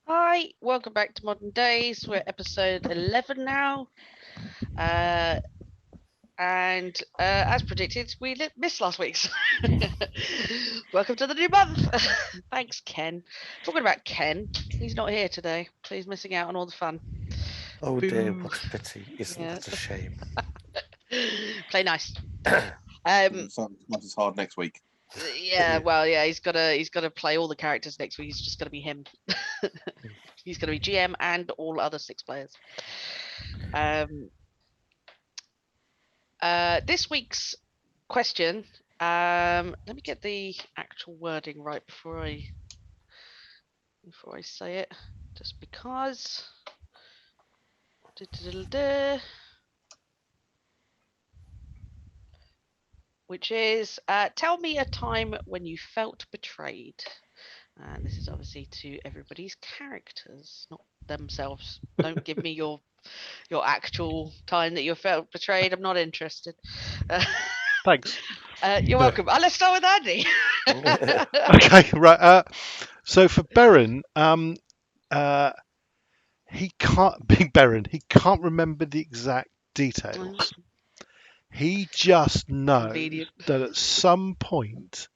Hi, welcome back to Modern Daze. We're episode 11 now. And as predicted, we missed last week's. Welcome to the new month. Thanks, Ken. Talking about Ken, he's not here today, so he's missing out on all the fun. Oh Boo. dear, what a pity. Isn't Yeah. that a shame? Play nice. So it's hard next week. Yeah, well, yeah, he's gotta play all the characters next week. He's just gonna be him. He's gonna be GM and all other 6 players. This week's question. Let me get the actual wording right before I say it, just because. Which is, tell me a time when you felt betrayed. And this is obviously to everybody's characters, not themselves. Don't give me your actual time that you felt betrayed. I'm not interested. Thanks. You're welcome. Let's start with Andy. Okay, right. So for Beren, he can't. Big Beren, he can't remember the exact details. He just knows Convenient. that at some point,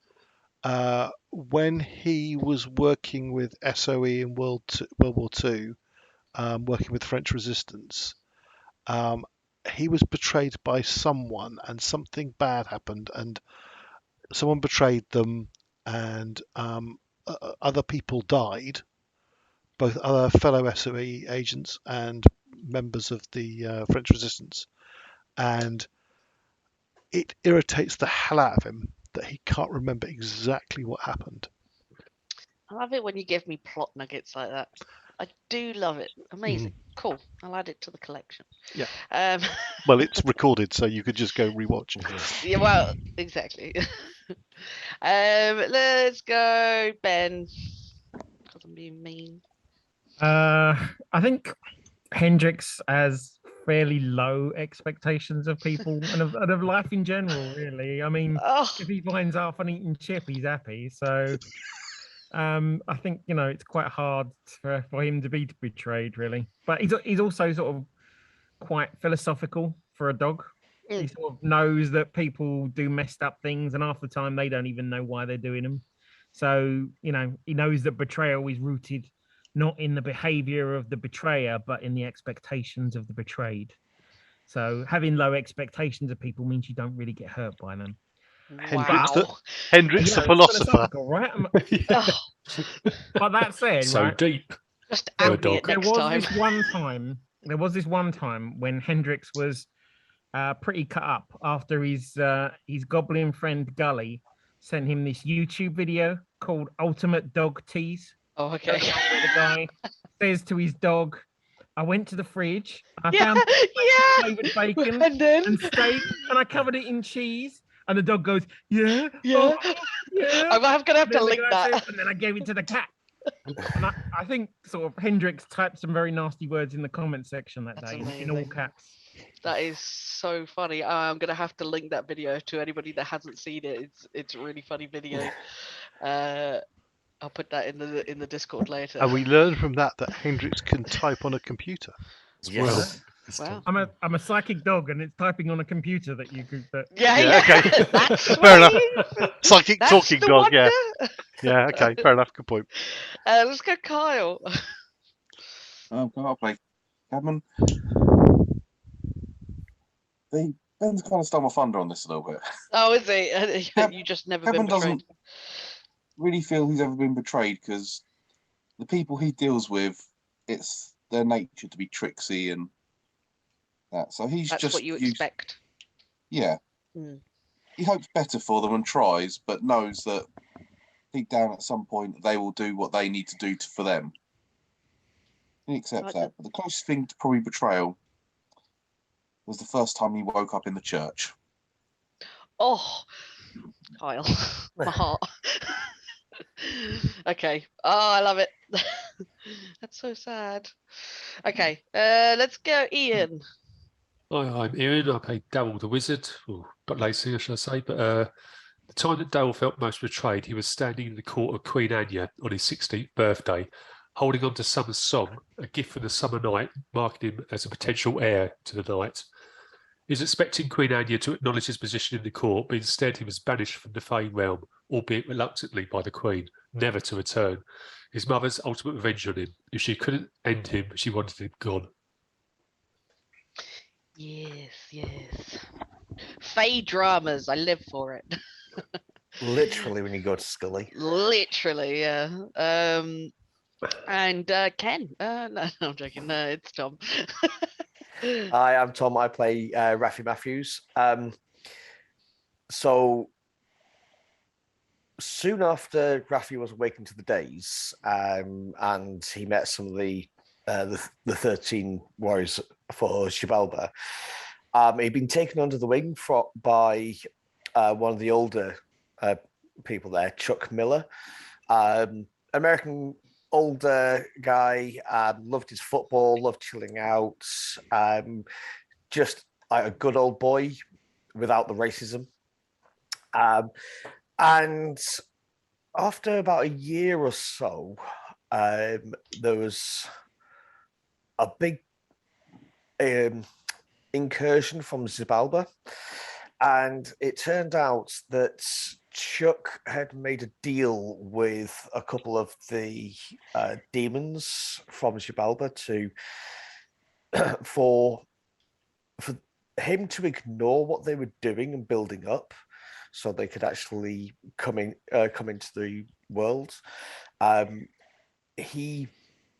when he was working with SOE in World War II, working with French resistance, he was betrayed by someone, and something bad happened, and someone betrayed them, and other people died, both other fellow SOE agents and members of the French resistance, and it irritates the hell out of him that he can't remember exactly what happened. I love it when you give me plot nuggets like that. I do love it. Amazing. Cool. I'll add it to the collection. Yeah. Well, it's recorded, so you could just go rewatch. Yeah, well, exactly. Let's go, Ben. Because I'm being mean. I think Hendrix has fairly low expectations of people and of life in general, really. I mean, if he finds half an eaten chip, he's happy. So I think, it's quite hard for him to be betrayed, really. But he's also sort of quite philosophical for a dog. He sort of knows that people do messed up things, and half the time they don't even know why they're doing them. So, he knows that betrayal is rooted not in the behavior of the betrayer, but in the expectations of the betrayed. So having low expectations of people means you don't really get hurt by them. Hendrix the philosopher. Right? But that said, so right, deep. Just add me it next time. There was this one time when Hendrix was pretty cut up after his goblin friend Gully sent him this YouTube video called Ultimate Dog Tease. Oh, okay. Where the guy says to his dog, I went to the fridge, I found flavored bacon and steak, and I covered it in cheese. And the dog goes, yeah. I'm going to have to link that. Says, and then I gave it to the cat. And I think sort of Hendrix typed some very nasty words in the comment section that day in all caps. That is so funny. I'm going to have to link that video to anybody that hasn't seen it. It's a really funny video. I'll put that in the Discord later. And we learned from that Hendrix can type on a computer. Yes. Wow. I'm a psychic dog, and it's typing on a computer that you could. Yeah. Okay. That's fair enough. Psychic That's talking dog. Wonder. Yeah. Okay. Fair enough. Good point. Let's go, Kyle. I'll play Cadman. Ben's kind of stole my thunder on this a little bit. Oh, is he? You just never Kevin been betrayed. Doesn't really feel he's ever been betrayed because the people he deals with, it's their nature to be tricksy and that. So That's just what you expect. Yeah. He hopes better for them and tries, but knows that deep down at some point they will do what they need to do for them. He accepts that. But the closest thing to probably betrayal was the first time he woke up in the church. Oh, Kyle, my heart. Okay. Oh, I love it. That's so sad. Okay, let's go, Ian. Hi, I'm Ian. I play Darrell the Wizard, or got lazy, should I say. But the time that Darrell felt most betrayed, he was standing in the court of Queen Anya on his 16th birthday, holding on to Summer's song, a gift from the summer night, marking him as a potential heir to the night. He's expecting Queen Anya to acknowledge his position in the court, but instead he was banished from the Fane realm, albeit reluctantly by the Queen, never to return. His mother's ultimate revenge on him. If she couldn't end him, she wanted him gone. Yes. Fae dramas, I live for it. Literally, when you go to Scully. Literally, yeah. And Ken. No, I'm joking. No, it's Tom. Hi, I'm Tom. I play Raphy Matthews. So soon after Raphy was awakened to the days, and he met some of the 13 warriors for Xibalba, he'd been taken under the wing by one of the older people there, Chuck Miller, American older guy, loved his football, loved chilling out, just a good old boy without the racism. And after about a year or so, there was a big incursion from Xibalba, and it turned out that Chuck had made a deal with a couple of the demons from Xibalba for him to ignore what they were doing and building up, so they could actually come into the world.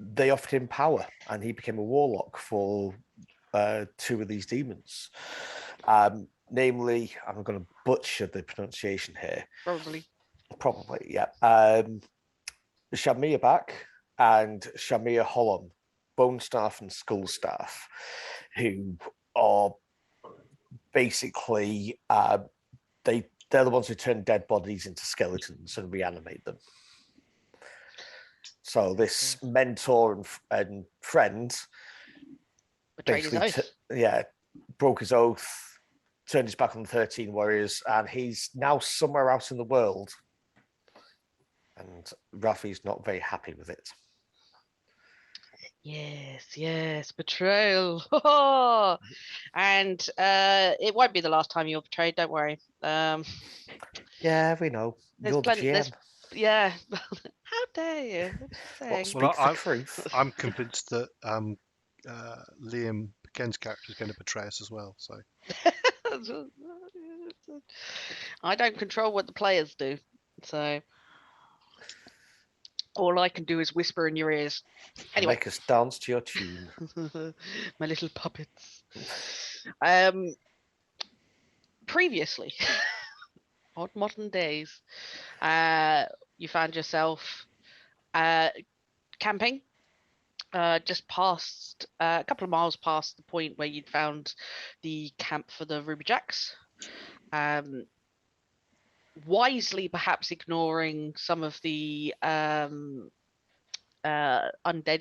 They offered him power, and he became a warlock for two of these demons. Namely, I'm going to butcher the pronunciation here. Probably, yeah. Shamir Back and Shamir Holland, Bone Staff and Skull Staff, who are basically they're the ones who turn dead bodies into skeletons and reanimate them. So this mentor and friend betrayed his oath. Broke his oath, turned his back on the 13 warriors, and he's now somewhere out in the world. And Raphy's not very happy with it. Yes, betrayal. And it won't be the last time you're betrayed, don't worry. Yeah, we know. You're the GM. Yeah. How dare you? I'm convinced that Liam, Ken's character, is going to betray us as well. So I don't control what the players do, so all I can do is whisper in your ears. Anyway, make us dance to your tune. My little puppets. Previously, on Modern Daze, you found yourself camping just past a couple of miles past the point where you'd found the camp for the Ruby Jacks. Wisely perhaps ignoring some of the undead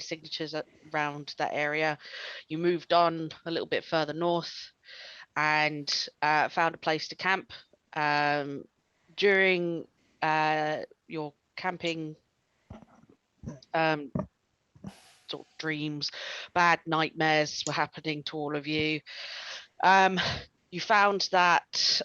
signatures around that area, you moved on a little bit further north and found a place to camp. During your camping sort of dreams, bad nightmares were happening to all of you. You found that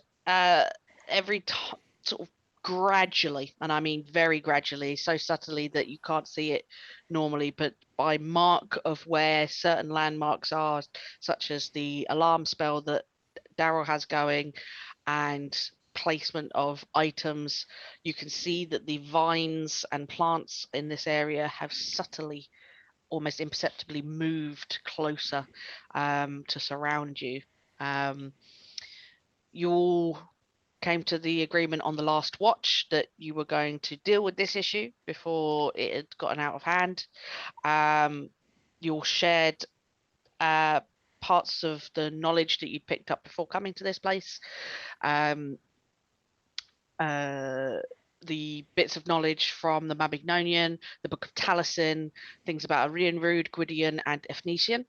sort of gradually, and I mean very gradually, so subtly that you can't see it normally, but by mark of where certain landmarks are, such as the alarm spell that Darrell has going and placement of items, you can see that the vines and plants in this area have subtly, almost imperceptibly moved closer to surround you. You all came to the agreement on the last watch that you were going to deal with this issue before it had gotten out of hand. You all shared parts of the knowledge that you picked up before coming to this place. The bits of knowledge from the Mabignoниan, the Book of Taliesin, things about Arianrud, Gwydion, and Ethnician.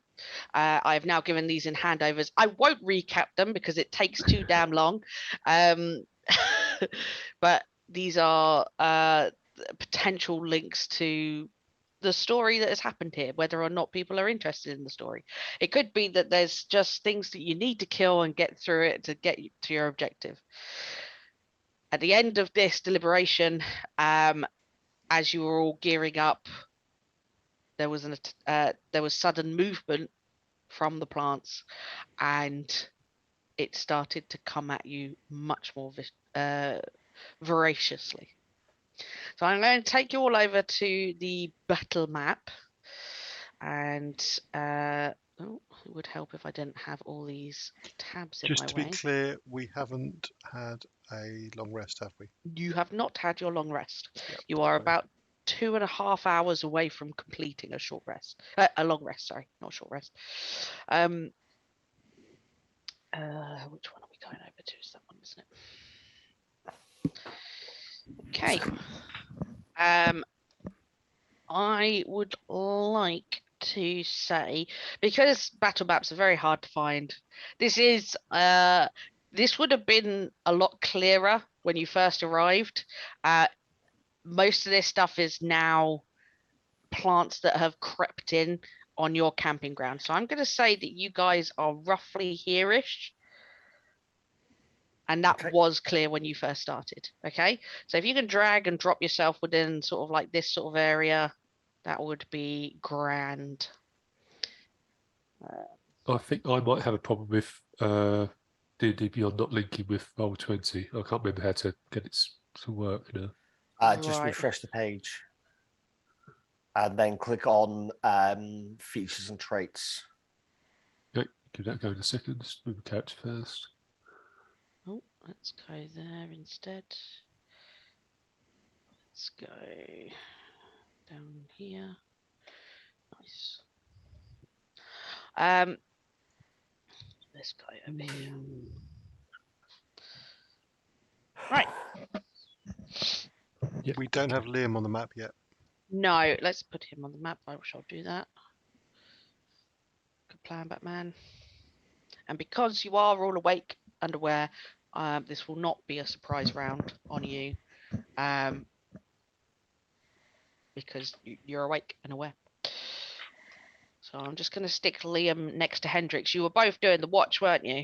I have now given these in handovers. I won't recap them because it takes too damn long. But these are potential links to the story that has happened here, whether or not people are interested in the story. It could be that there's just things that you need to kill and get through it to get to your objective. At the end of this deliberation, as you were all gearing up, there was sudden movement from the plants, and it started to come at you much more voraciously. So I'm going to take you all over to the battle map, and it would help if I didn't have all these tabs in my way. Just to be clear, we haven't had a long rest, have we? You have not had your long rest. Yep, You are fine. about 2.5 hours away from completing a short rest. A long rest, sorry, not short rest. Which one are we going over to? Is that one, isn't it? Okay. I would like to say, because battle maps are very hard to find, this would have been a lot clearer when you first arrived. Most of this stuff is now plants that have crept in on your camping ground. So I'm going to say that you guys are roughly here-ish. And that was clear when you first started. Okay. So if you can drag and drop yourself within sort of like this sort of area, that would be grand. I think I might have a problem with D&D Beyond not linking with Roll20. I can't remember how to get it to work now. Just Right. refresh the page. And then click on features and traits. Okay, give that a go in a second. Let's move the character first. Oh, let's go there instead. Let's go down here. Nice. This guy over here. Right. Yep. We don't have Liam on the map yet. No, let's put him on the map. I shall do that. Good plan, Batman. And because you are all awake and aware, this will not be a surprise round on you, because you're awake and aware. So I'm just going to stick Liam next to Hendrix. You were both doing the watch, weren't you?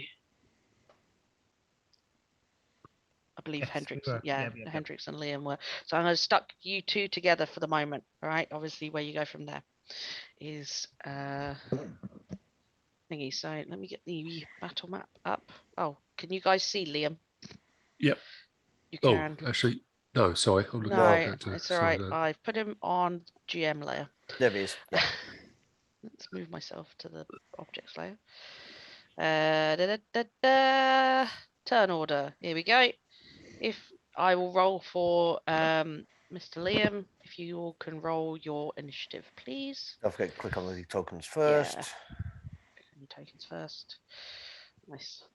I believe Yes, Hendrix, we were. Yeah, Yep. Hendrix and Liam were. So I'm going to stuck you two together for the moment. All right. Obviously, where you go from there is thingy. So let me get the battle map up. Oh, can you guys see Liam? Yep. You can. Oh, actually, no, sorry. I'm looking No, at character. it's all Sorry, right. no. I've put him on GM layer. There he is. Yeah. Let's move myself to the objects layer. Turn order. Here we go. If I will roll for Mr. Liam, if you all can roll your initiative, please. Don't forget to click on the tokens first. Yeah. Your tokens first. Nice.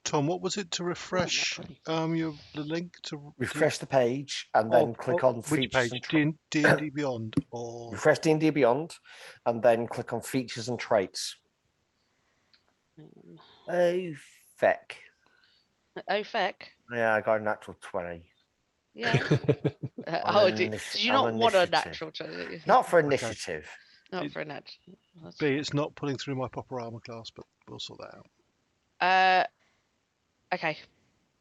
Tom, what was it to refresh the link to Refresh the page and then click on which features page? and D&D Beyond or refresh D&D Beyond and then click on features and traits. Oh feck. Oh feck. Yeah, I got a natural 20. Yeah. Did you on not want a initiative. natural 20? Not for initiative. Not for a natural. B, it's not pulling through my proper armor class, but we'll sort that out. Okay.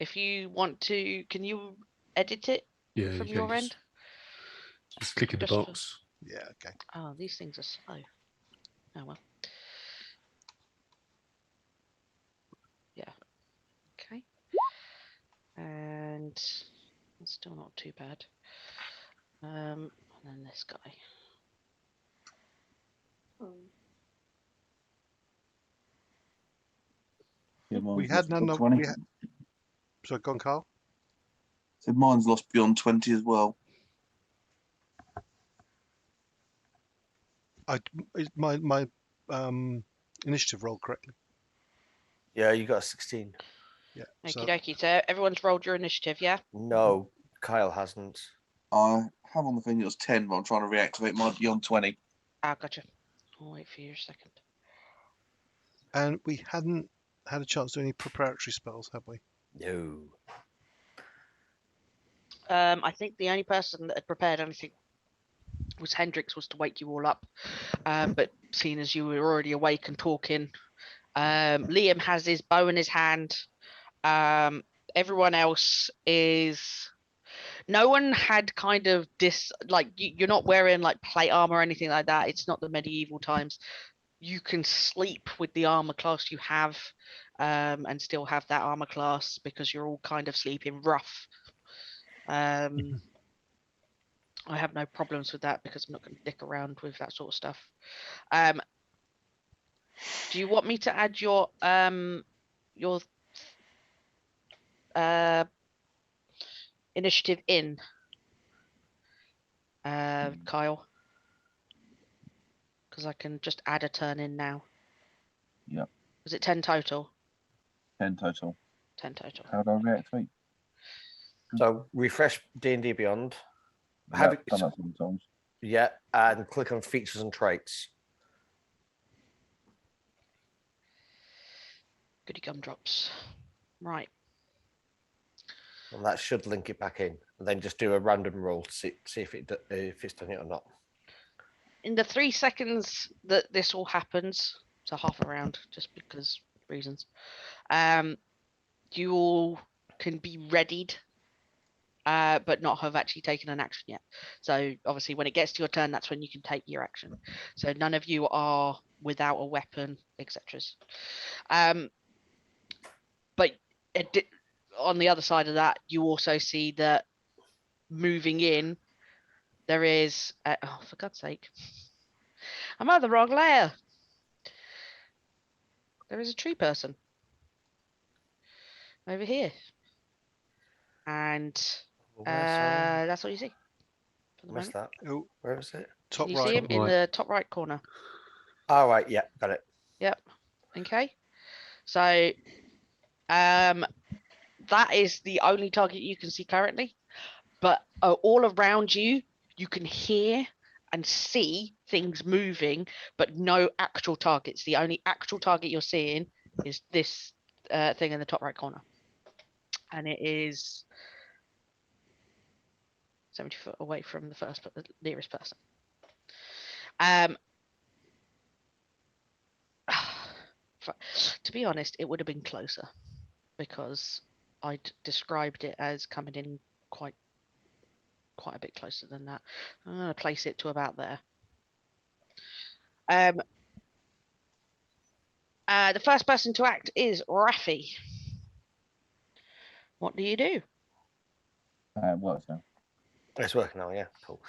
If you want to, can you edit it from Yeah, your end? Just click in the box. Yeah, okay. Oh, these things are slow. Oh well. Yeah. Okay. And it's still not too bad. And then this guy. Yeah, We mine's had lost none beyond of 20. So gone, Carl? So mine's lost beyond 20 as well. My initiative rolled correctly. Yeah, you got a 16. Yeah. Okie dokie. So everyone's rolled your initiative, yeah? No, Kyle hasn't. I have on the thing it was 10, but I'm trying to reactivate mine beyond 20. Ah, gotcha. I'll wait for you a second. And we hadn't had a chance to do any preparatory spells, have we? No. I think the only person that had prepared anything was Hendrix, was to wake you all up. But seeing as you were already awake and talking, Liam has his bow in his hand. Everyone else is. No one had kind of you're not wearing like plate armor or anything like that. It's not the medieval times. You can sleep with the armor class you have, and still have that armor class because you're all kind of sleeping rough. I have no problems with that because I'm not going to dick around with that sort of stuff. Do you want me to add your initiative in, Kyle? Because I can just add a turn in now. Yep. Was it 10 total? 10 total. 10 total. How do I reactivate? So refresh D&D Beyond. Done that several times. Yeah, and click on features and traits. Goody gumdrops. Right. And that should link it back in. And then just do a random roll to see if it's done it or not. In the 3 seconds that this all happens, so half a round, just because reasons, you all can be readied, but not have actually taken an action yet. So obviously when it gets to your turn, that's when you can take your action. So none of you are without a weapon, etc. But on the other side of that, you also see that moving in, there is, oh, for God's sake, I'm on the wrong layer. There is a tree person over here. And that's all you see. Missed that. Oh, where is it? Top you right. see him in the top right corner. Oh, right. Yeah, got it. Yep. Okay. So that is the only target you can see currently. But all around you, you can hear and see things moving, but no actual targets. The only actual target you're seeing is this thing in the top right corner. And it is 70 foot away from the nearest person. To be honest, it would have been closer because I'd described it as coming in quite a bit closer than that. I'm going to place it to about there. The first person to act is Raphy. What do you do? It works now. It's working now, yeah. Cool.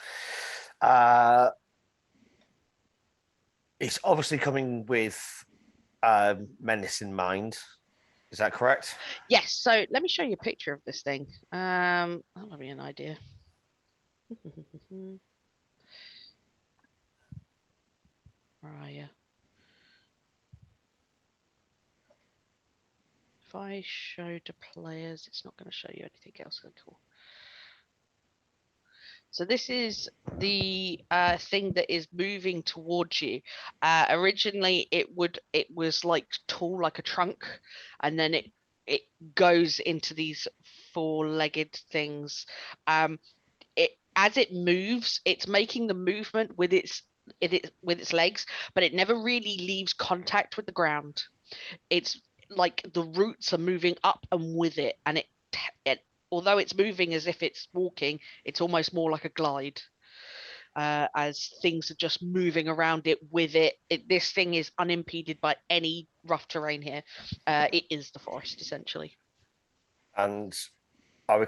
It's obviously coming with menace in mind. Is that correct? Yes. So let me show you a picture of this thing. That'll give me an idea. Where are you? If I show to players, it's not going to show you anything else. Cool. So this is the thing that is moving towards you. Originally, it was like tall, like a trunk, and then it goes into these 4-legged things. As it moves, it's making the movement with its legs, but it never really leaves contact with the ground. It's like the roots are moving up and with it, and it although it's moving as if it's walking, it's almost more like a glide, as things are just moving around it with it. This thing is unimpeded by any rough terrain here. It is the forest, essentially. And are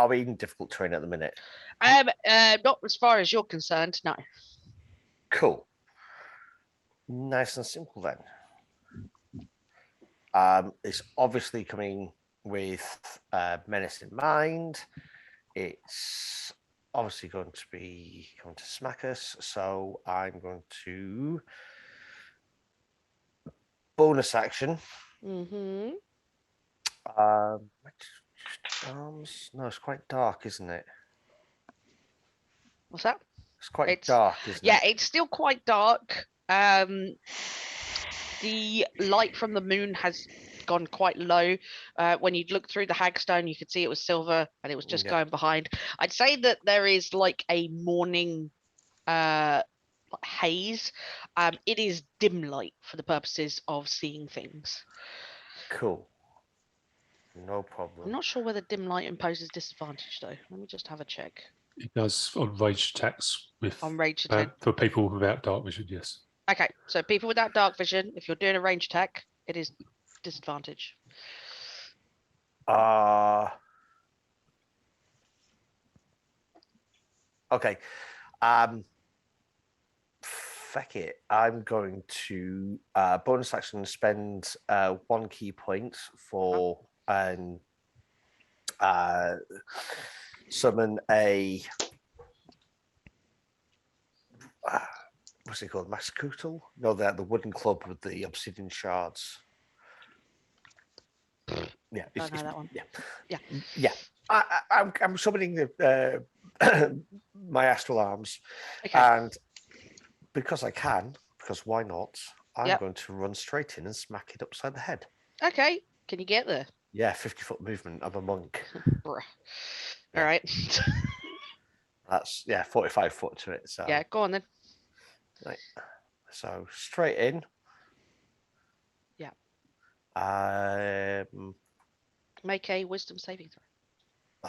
we in difficult terrain at the minute? Not as far as you're concerned, no. Cool. Nice and simple then. It's obviously coming with menace in mind. It's obviously going to smack us, so I'm going to bonus action. Mm-hmm. No, it's quite dark, isn't it? What's that? It's quite dark, isn't it? Yeah, it's still quite dark. The light from the moon has gone quite low. When you look through the hagstone, you could see it was silver and it was just going behind. I'd say that there is like a morning haze. It is dim light for the purposes of seeing things. Cool. No problem. I'm not sure whether dim light imposes disadvantage though. Let me just have a check. It does on ranged attacks On ranged attack. for people without dark vision, yes. Okay, so people without dark vision, if you're doing a ranged attack, it is disadvantage. Okay. Feck it. I'm going to bonus action spend 1 key point for summon a what's it called? Mascutal? No, they're the wooden club with the obsidian shards. Yeah, I know that one. Yeah. I'm summoning my astral arms, and because I can, because why not? I'm going to run straight in and smack it upside the head. Okay, can you get there? Yeah, 50-foot movement. I'm a monk. Bruh. All right. That's 45 foot to it. So yeah, go on then. Right. So straight in. Yeah. Make a wisdom saving throw.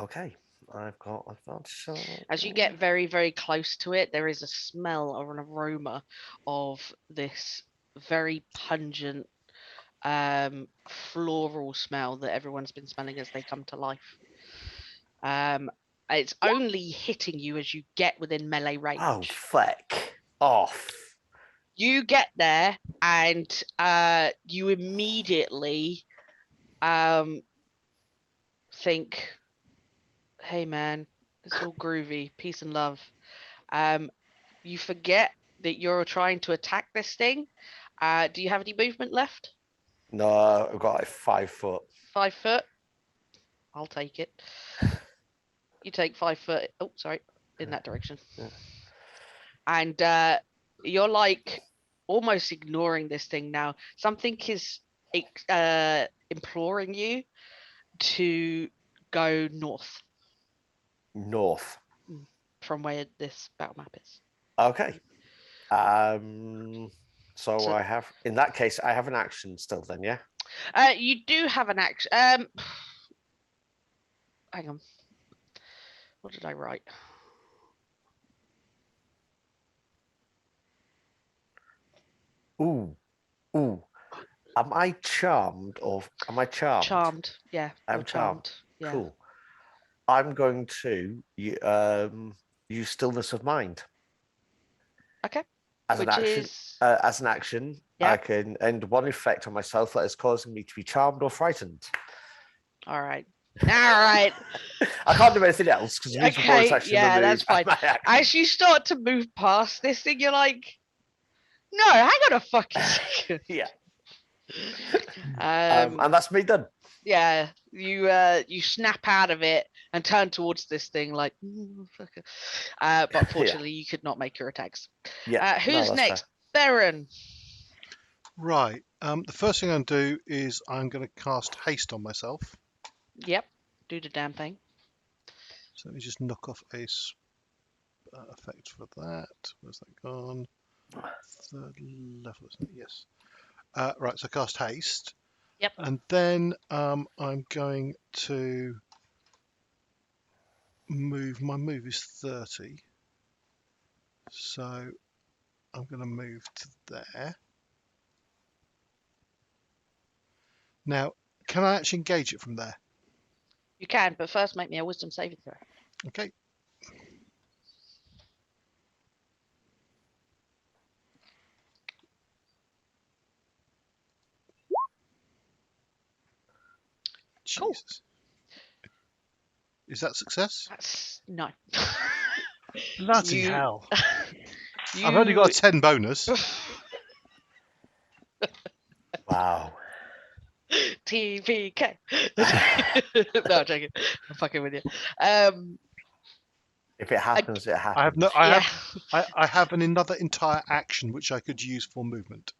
Okay. I've got advantage. As you get very, very close to it, there is a smell or an aroma of this very pungent floral smell that everyone's been smelling as they come to life. It's only hitting you as you get within melee range. Oh, feck off. You get there and you immediately think, hey man, it's all groovy, peace and love. You forget that you're trying to attack this thing. Do you have any movement left? No, I've got like 5 foot. 5 foot? I'll take it. You take 5 foot. Oh, sorry, in that direction. Yeah. And you're like almost ignoring this thing now. Something is imploring you to go north. North. From where this battle map is. Okay. So I have, in that case, I have an action still then, yeah? You do have an action. Hang on. What did I write? Ooh. Am I charmed or am I charmed? Charmed, yeah. I'm charmed. Yeah. Cool. I'm going to use stillness of mind. Okay. As an action, I can end one effect on myself that is causing me to be charmed or frightened. All right. I can't do anything else because that's fine. As you start to move past this thing, you're like, no, hang on a fucking second. Yeah. And that's me done. Yeah, you snap out of it and turn towards this thing like, but fortunately you could not make your attacks. Yeah. Who's next? Baron. Right. The first thing I'm going to do is I'm going to cast haste on myself. Yep. Do the damn thing. So let me just knock off a effect for that. Where's that gone? 3rd level, isn't it? Yes. Right. So cast haste. Yep. And then I'm going to move. My move is 30. So I'm going to move to there. Now, can I actually engage it from there? You can, but first make me a wisdom saving throw. Okay. Cool. Jesus. Is that success? No. Bloody hell. I've only got a 10 bonus. Wow. TVK. No, I'm joking. I'm fucking with you. If it happens, it happens. I have another entire action which I could use for movement.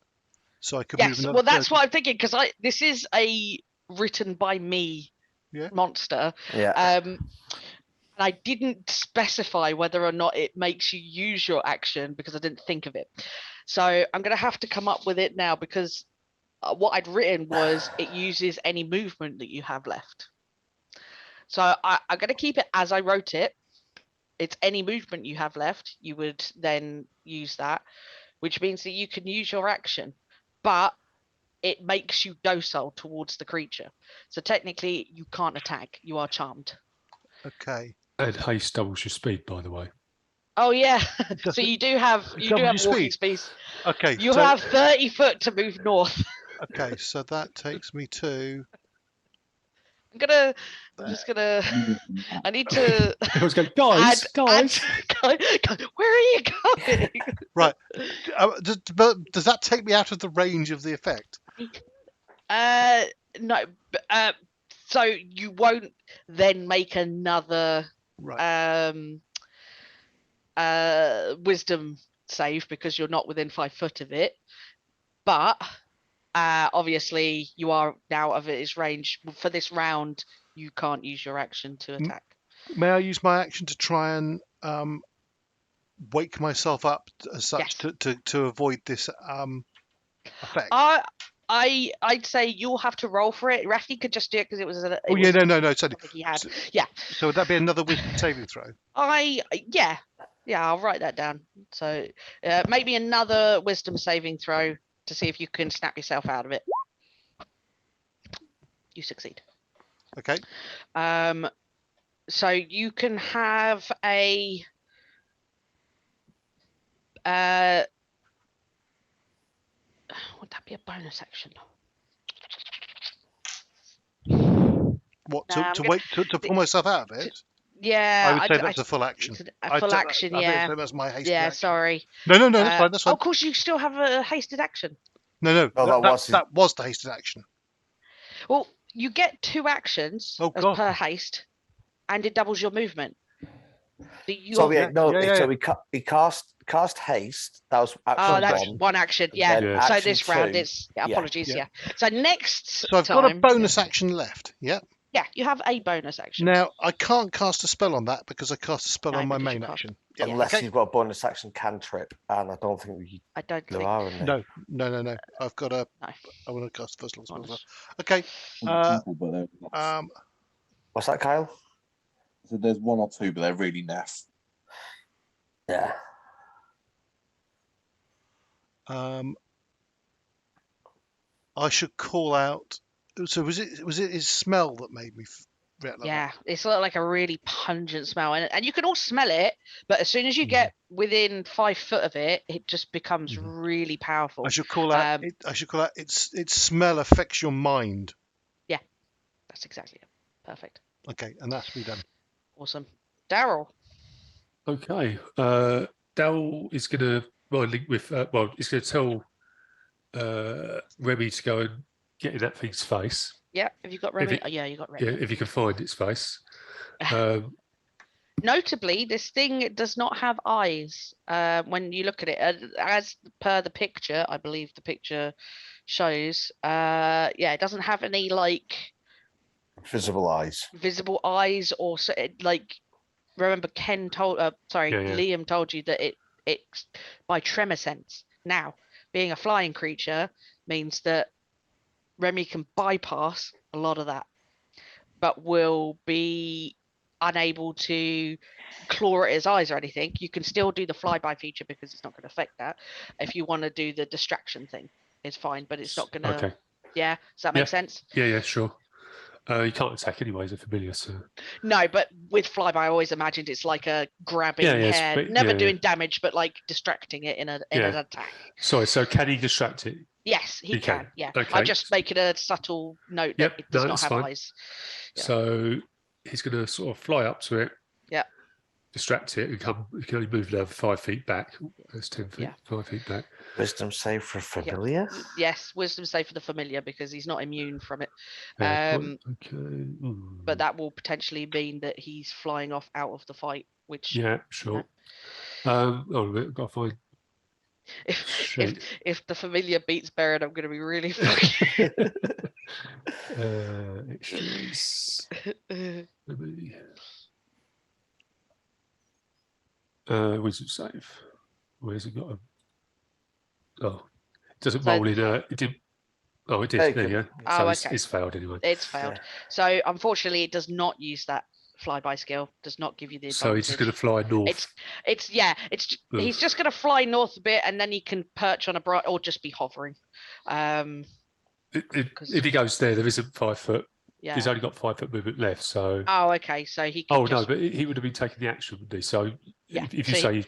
so I could move Yes, another. well, that's 30. what I'm thinking because this is a written by me monster. Yeah. And I didn't specify whether or not it makes you use your action because I didn't think of it. So I'm going to have to come up with it now because what I'd written was it uses any movement that you have left. So I'm going to keep it as I wrote it. It's any movement you have left, you would then use that, which means that you can use your action, but it makes you docile towards the creature. So technically, you can't attack. You are charmed. Okay. And haste doubles your speed, by the way. Oh yeah. So you do have walking speed. Okay. You have 30 foot to move north. Okay, so that takes me to. I'm just gonna. I need to. I was going, guys. Where are you going? Right. Does that take me out of the range of the effect? No. So you won't then make another wisdom save because you're not within 5 foot of it. But obviously you are now of its range. For this round, you can't use your action to attack. May I use my action to try and wake myself up as such to avoid this effect? I'd say you'll have to roll for it. Raphy could just do it because it was. No. Sorry. He had. So would that be another wisdom saving throw? Yeah. I'll write that down. So maybe another wisdom saving throw to see if you can snap yourself out of it. You succeed. Okay. So you can have a. Would that be a bonus action? What to pull myself out of it? Yeah, I would say that's a full action. A full action, yeah. That's my hasted action. Sorry. No, that's fine. That's fine. Of course, you still have a hasted action. No. That was the hasted action. Well, you get 2 actions per haste, and it doubles your movement. So we cast haste. That was action that's one action. Yeah. So this round, it's apologies. Yeah. So next. So I've got a bonus action left. Yeah. Yeah, you have a bonus action. Now I can't cast a spell on that because I cast a spell on my main action. Unless you've got a bonus action cantrip, and I don't think we. I don't think. No. I've got a. No. I want to cast first level spell. Okay. What's that, Kyle? So there's 1 or 2, but they're really naff. Yeah. I should call out. So was it his smell that made me? Yeah, it's like a really pungent smell, and you can all smell it, but as soon as you get within 5 foot of it, it just becomes really powerful. I should call out. Its smell affects your mind. Yeah, that's exactly it. Perfect. Okay, and that's me done. Awesome, Darrell. Okay, Darrell is going to link with. He's going to tell Remy to go and get in that thing's face. Yeah, have you got Remy? You got Remy. Yeah, if you can find its face. Notably, this thing does not have eyes. When you look at it, as per the picture, I believe the picture shows. It doesn't have any visible eyes. Or remember Liam told you that it's by tremor sense. Now, being a flying creature means that Remy can bypass a lot of that, but will be unable to claw at his eyes or anything. You can still do the flyby feature because it's not going to affect that. If you want to do the distraction thing, it's fine, but it's not going to. Okay. Yeah, does that make sense? Yeah, sure. You can't attack anyways, a familiar. So. No, but with flyby, I always imagined it's like a grabbing hair, never doing damage, but like distracting it in an attack. Sorry, so can he distract it? Yes, he can. Yeah, okay. I just make it a subtle note that it does not have eyes. Yeah. So he's going to sort of fly up to it. Yeah. Distract it and come. You can only move another 5 feet back. That's 10 feet. Yeah. 5 feet back. Wisdom save for familiar. Yeah. Yes, wisdom save for the familiar because he's not immune from it. Okay. But that will potentially mean that he's flying off out of the fight. Which. Yeah, sure. I've got to find. If the familiar beats Baron, I'm going to be really fucking. Extras. Wisdom save. Where's it got? Oh, it doesn't roll in. It didn't. Oh, it did. There you go. Oh, so it's failed anyway. It's failed. Yeah. So unfortunately, it does not use that flyby skill. Does not give you the advantage. So he's just going to fly north. He's just going to fly north a bit, and then he can perch on a bright or just be hovering. If he goes there isn't 5 foot. Yeah. He's only got 5 foot movement left. So. Oh, okay. So he. Can no, but he would have been taking the action, wouldn't he? So yeah. if you say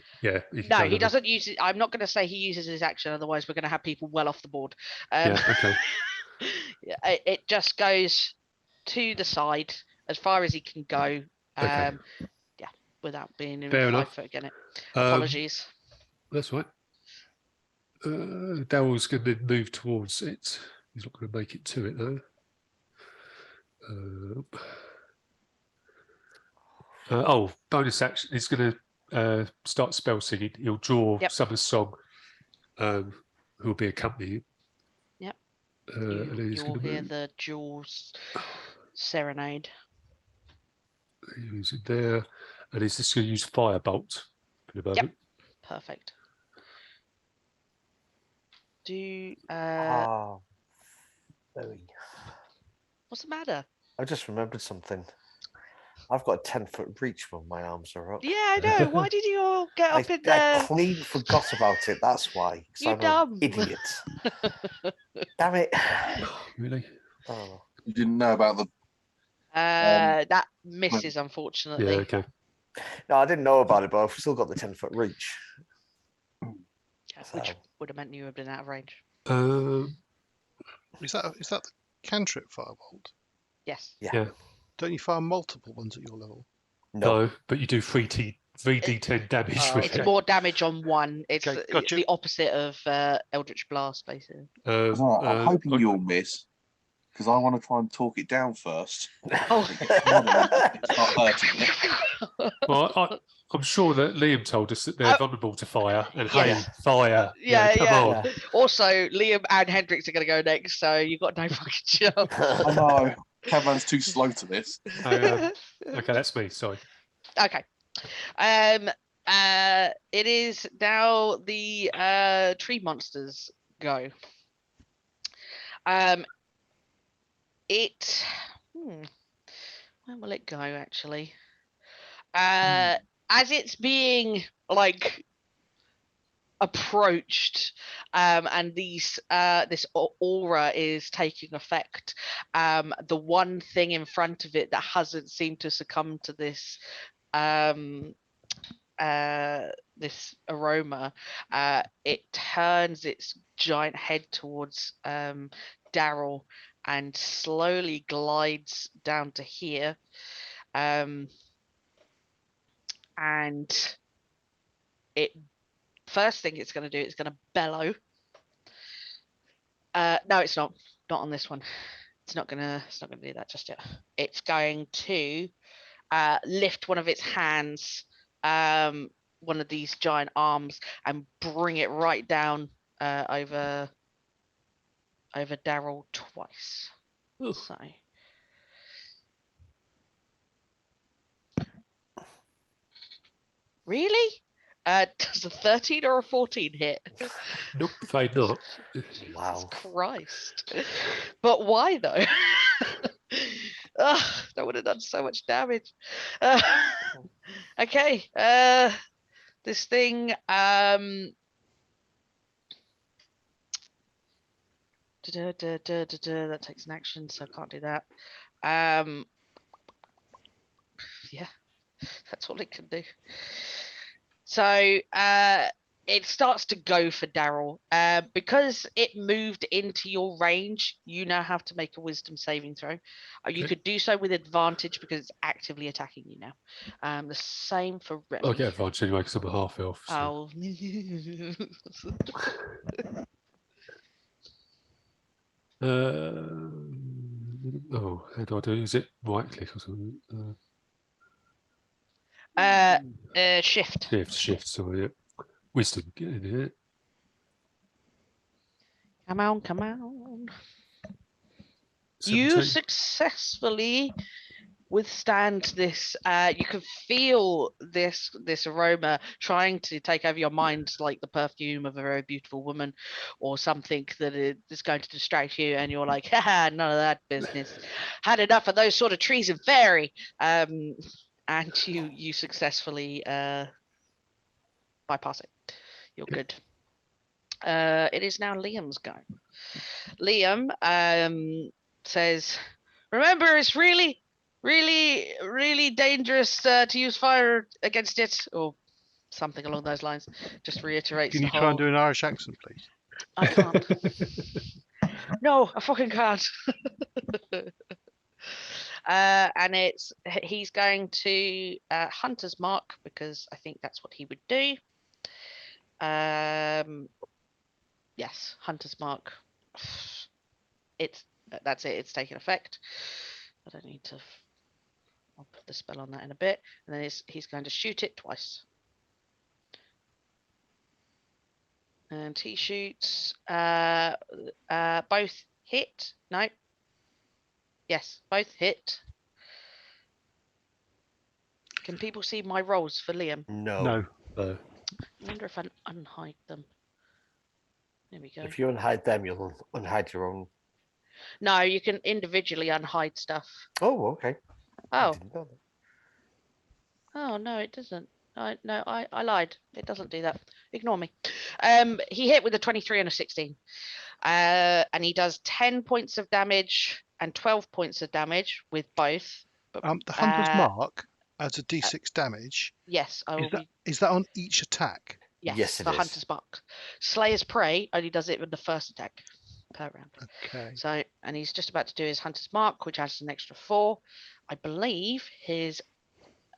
no, he doesn't use it. I'm not going to say he uses his action. Otherwise, we're going to have people well off the board. Okay. It just goes to the side as far as he can go. Okay. Yeah, without being in Fair 5 enough. foot again. Apologies. That's right. Darrell's going to move towards it. He's not going to make it to it though. Bonus action. He's going to start spell singing. He'll draw Summer's Song, who will be accompanying. Yep. You'll hear the Jules serenade. He's in there, and he's just going to use Firebolt for the moment. Yep. Perfect. What's the matter? I just remembered something. I've got a 10-foot reach when my arms are up. Yeah, I know. Why did you all get up in there? I clean forgot about it. That's why. You dumb idiot. Damn it. Really? Oh. You didn't know about the. That misses, unfortunately. Yeah. Okay. No, I didn't know about it, but I've still got the 10-foot reach. Yeah, which would have meant you would have been out of range. Is that the cantrip firebolt? Yes. Yeah. Don't you fire multiple ones at your level? No, but you do 3d10 damage with it's it. more damage on one. It's gotcha. the opposite of Eldritch Blast, basically. I'm hoping you'll miss, because I want to try and talk it down first. Oh. It's not hurting it. Well, I'm sure that Liam told us that they're vulnerable to fire, and fire. Come on. Also, Liam and Hendrix are going to go next, so you've got no fucking chance. I know. Cadman's too slow to this. Okay, that's me. Sorry. Okay. It is now the tree monsters go. Where will it go actually? As it's being approached, and this aura is taking effect, the one thing in front of it that hasn't seemed to succumb to this this aroma, it turns its giant head towards Darrell and slowly glides down to here, and it first thing it's going to do, it's going to bellow. No, it's not on this one. It's not going to do that just yet. It's going to lift one of its hands, one of these giant arms, and bring it right down over Darrell twice. Ooh. So really? Does a 13 or a 14 hit? Nope, afraid not. Wow. Christ. But why though? That would have done so much damage. Okay. This thing that takes an action, so I can't do that. Yeah, that's all it can do. So it starts to go for Darrell. Because it moved into your range, you now have to make a wisdom saving throw. You could do so with advantage because it's actively attacking you now. The same for Raphy. I'll get advantage anyway because I'm a half elf. So. Oh. How do I do? Is it right click or something? Shift. Shift. Sorry. Yeah. Wisdom. Get in here. Come on, come on. 17. You successfully withstand this. You can feel this aroma trying to take over your mind, like the perfume of a very beautiful woman, or something that is going to distract you. And you're like, haha, none of that business. Had enough of those sort of trees and fairy. And you successfully bypass it. You're good. It is now Liam's go. Liam says, remember, it's really, really, really dangerous to use fire against it, or something along those lines. Just reiterates Can the you whole... try and do an Irish accent, please? I can't. No, I fucking can't. And he's going to Hunter's Mark, because I think that's what he would do. Yes, Hunter's Mark. That's it. It's taken effect. I don't need to. I'll put the spell on that in a bit, and then he's going to shoot it twice. And he shoots. Both hit. No. Yes, both hit. Can people see my rolls for Liam? No. No. I wonder if I unhide them. There we go. If you unhide them, you'll unhide your own. No, you can individually unhide stuff. Oh, okay. I Oh. didn't know that. Oh no, it doesn't. I lied. It doesn't do that. Ignore me. He hit with a 23 and a 16. And he does 10 points of damage and 12 points of damage with both. But, The Hunter's Mark adds a d6 damage. Yes, I will be. Is that on each attack? Yes, it the is. Hunter's Mark. Slayer's Prey only does it with the first attack per round. Okay. So, and he's just about to do his Hunter's Mark, which adds an extra 4. I believe his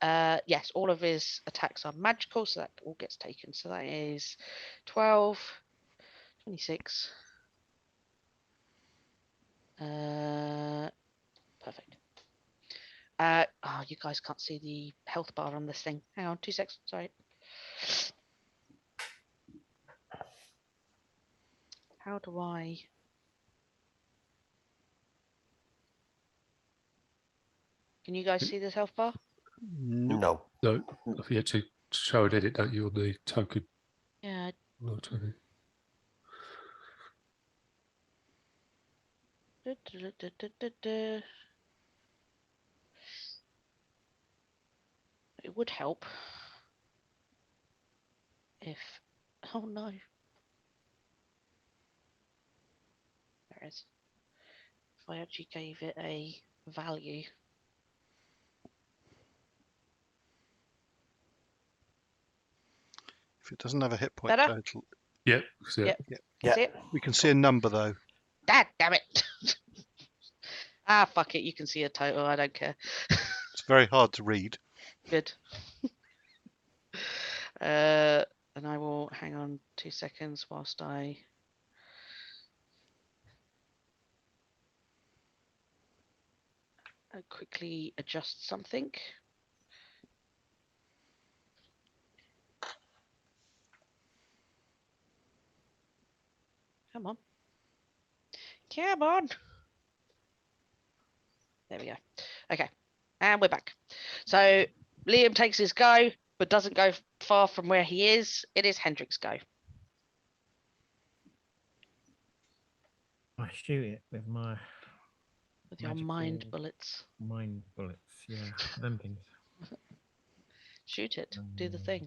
yes, all of his attacks are magical, so that all gets taken. So that is 12, 26. Perfect. Oh, you guys can't see the health bar on this thing. Hang on, 2 seconds. Sorry. How do I? Can you guys see this health bar? No. No. You have to show an edit, don't you, on the token? Yeah. Not really. It would help if. Oh no. There it is. If I actually gave it a value. If it doesn't have a hit point Better? total. Yeah. Yep. Yeah. See it? We can see a number though. Damn it. Fuck it. You can see a total. I don't care. It's very hard to read. Good. And I will hang on 2 seconds whilst I quickly adjust something. Come on. Come on. There we go. Okay. And we're back. So Liam takes his go, but doesn't go far from where he is. It is Hendrik's go. I shoot it with my With your mind bullets. Mind bullets, yeah. Them things. Shoot it. Do the thing.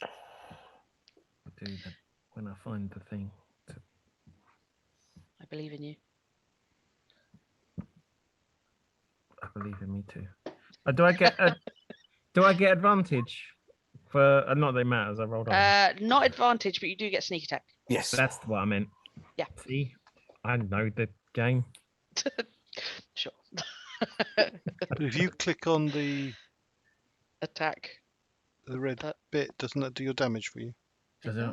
I'll do that when I find the thing. I believe in you. I believe in me too. Do I get advantage for? Not that it matters. I rolled on. Not advantage, but you do get sneak attack. Yes. That's what I meant. Yeah. See, I know the game. Sure. But if you click on the attack, the red bit, doesn't that do your damage for you? Does it?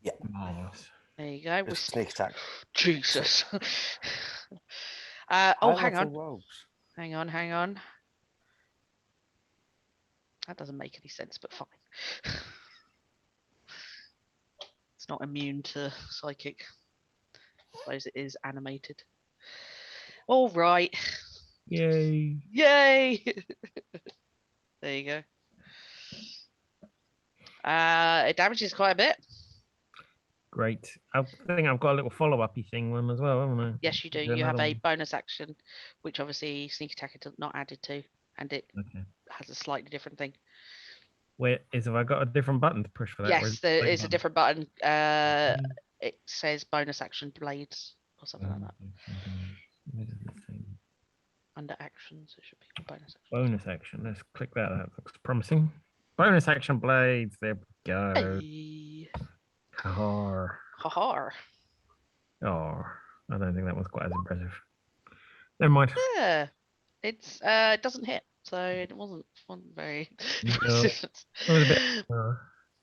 Yeah. Marvelous. There you go. It's sneak attack. Jesus. Hang on. Rogues. Hang on. That doesn't make any sense, but fine. It's not immune to psychic. suppose it is animated. All right. Yay. Yay. There you go. It damages quite a bit. Great. I think I've got a little follow-up-y thing one as well, haven't I? Yes, you do. You have a bonus action, which obviously sneak attack is not added to, and it has a slightly different thing. Where is, have I got a different button to push for that? Yes, there is a different button. It says bonus action blades or something like that. Under actions, it should be bonus action. Bonus action. Let's click that. That looks promising. Bonus action blades. There we go. Hey. Har. Ha. Oh, I don't think that was quite as impressive. Never mind. Yeah, it's it doesn't hit, so it wasn't very. No, it was a bit.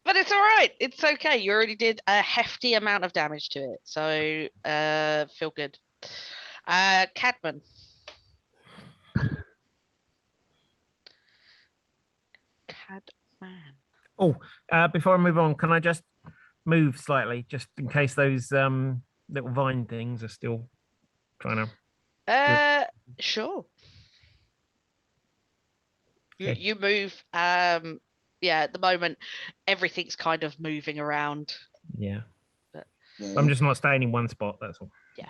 But it's all right. It's okay. You already did a hefty amount of damage to it, so feel good. Cadman. Cadman. Oh, before I move on, can I just move slightly, just in case those little vine things are still trying to? Sure. Okay. You move. Yeah, at the moment, everything's kind of moving around. Yeah. But I'm just not staying in one spot. That's all. yeah.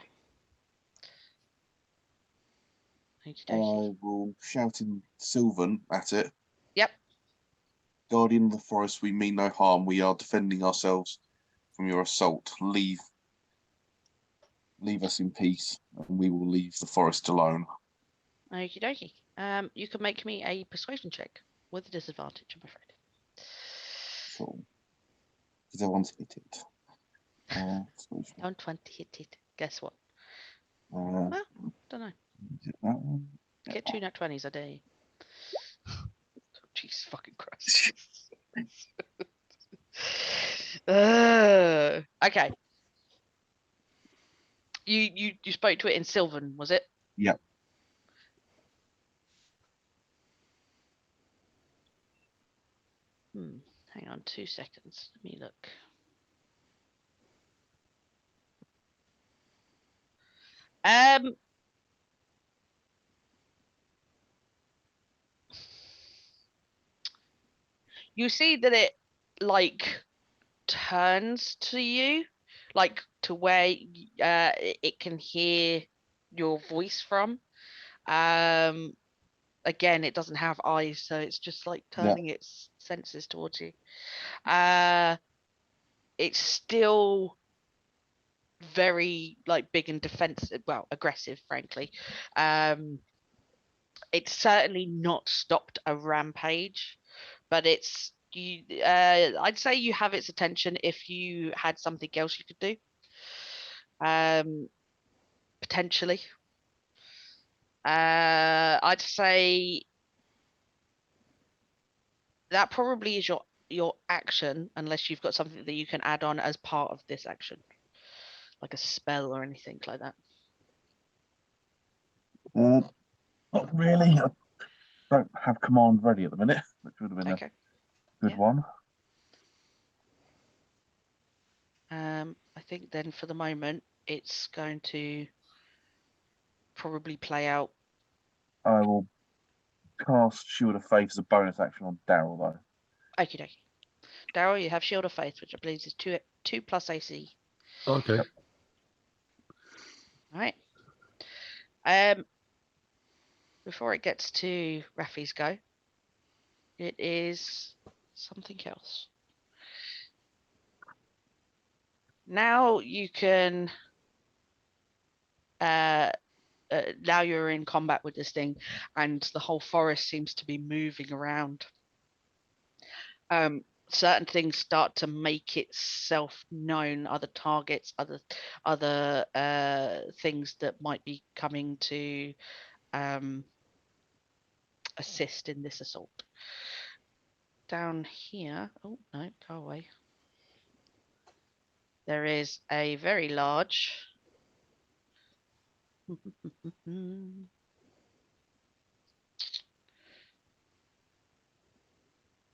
I will shout in Sylvan at it. Yep. Guardian of the forest, we mean no harm. We are defending ourselves from your assault. Leave us in peace, and we will leave the forest alone. Okie dokie. You can make me a persuasion check with a disadvantage, I'm afraid. So, because I want to hit it. Don't want to hit it. Guess what? Well, Don't know. is it that one? Get 2 nat 20s a day. Jesus fucking Christ. Okay. You spoke to it in Sylvan, was it? Yep. Hang on 2 seconds. Let me look. You see that it like turns to you, like to where it can hear your voice from. Again, it doesn't have eyes, so it's just like turning its senses towards you. It's still very like big and defensive, well, aggressive, frankly. It's certainly not stopped a rampage, but it's you. I'd say you have its attention if you had something else you could do. Potentially. I'd say that probably is your action, unless you've got something that you can add on as part of this action, like a spell or anything like that. Not really. I don't have command ready at the minute, which would have been a good one. I think then for the moment it's going to probably play out. I will cast Shield of Faith as a bonus action on Darrell, though. Okie dokie. Darrell, you have Shield of Faith, which I believe is 2 plus AC. Okay. Yep. All right. Before it gets to Raphy's go, it is something else. Now you can. Now you're in combat with this thing, and the whole forest seems to be moving around. Certain things start to make itself known, other targets, other things that might be coming to assist in this assault. Down here, oh no, go away. There is a very large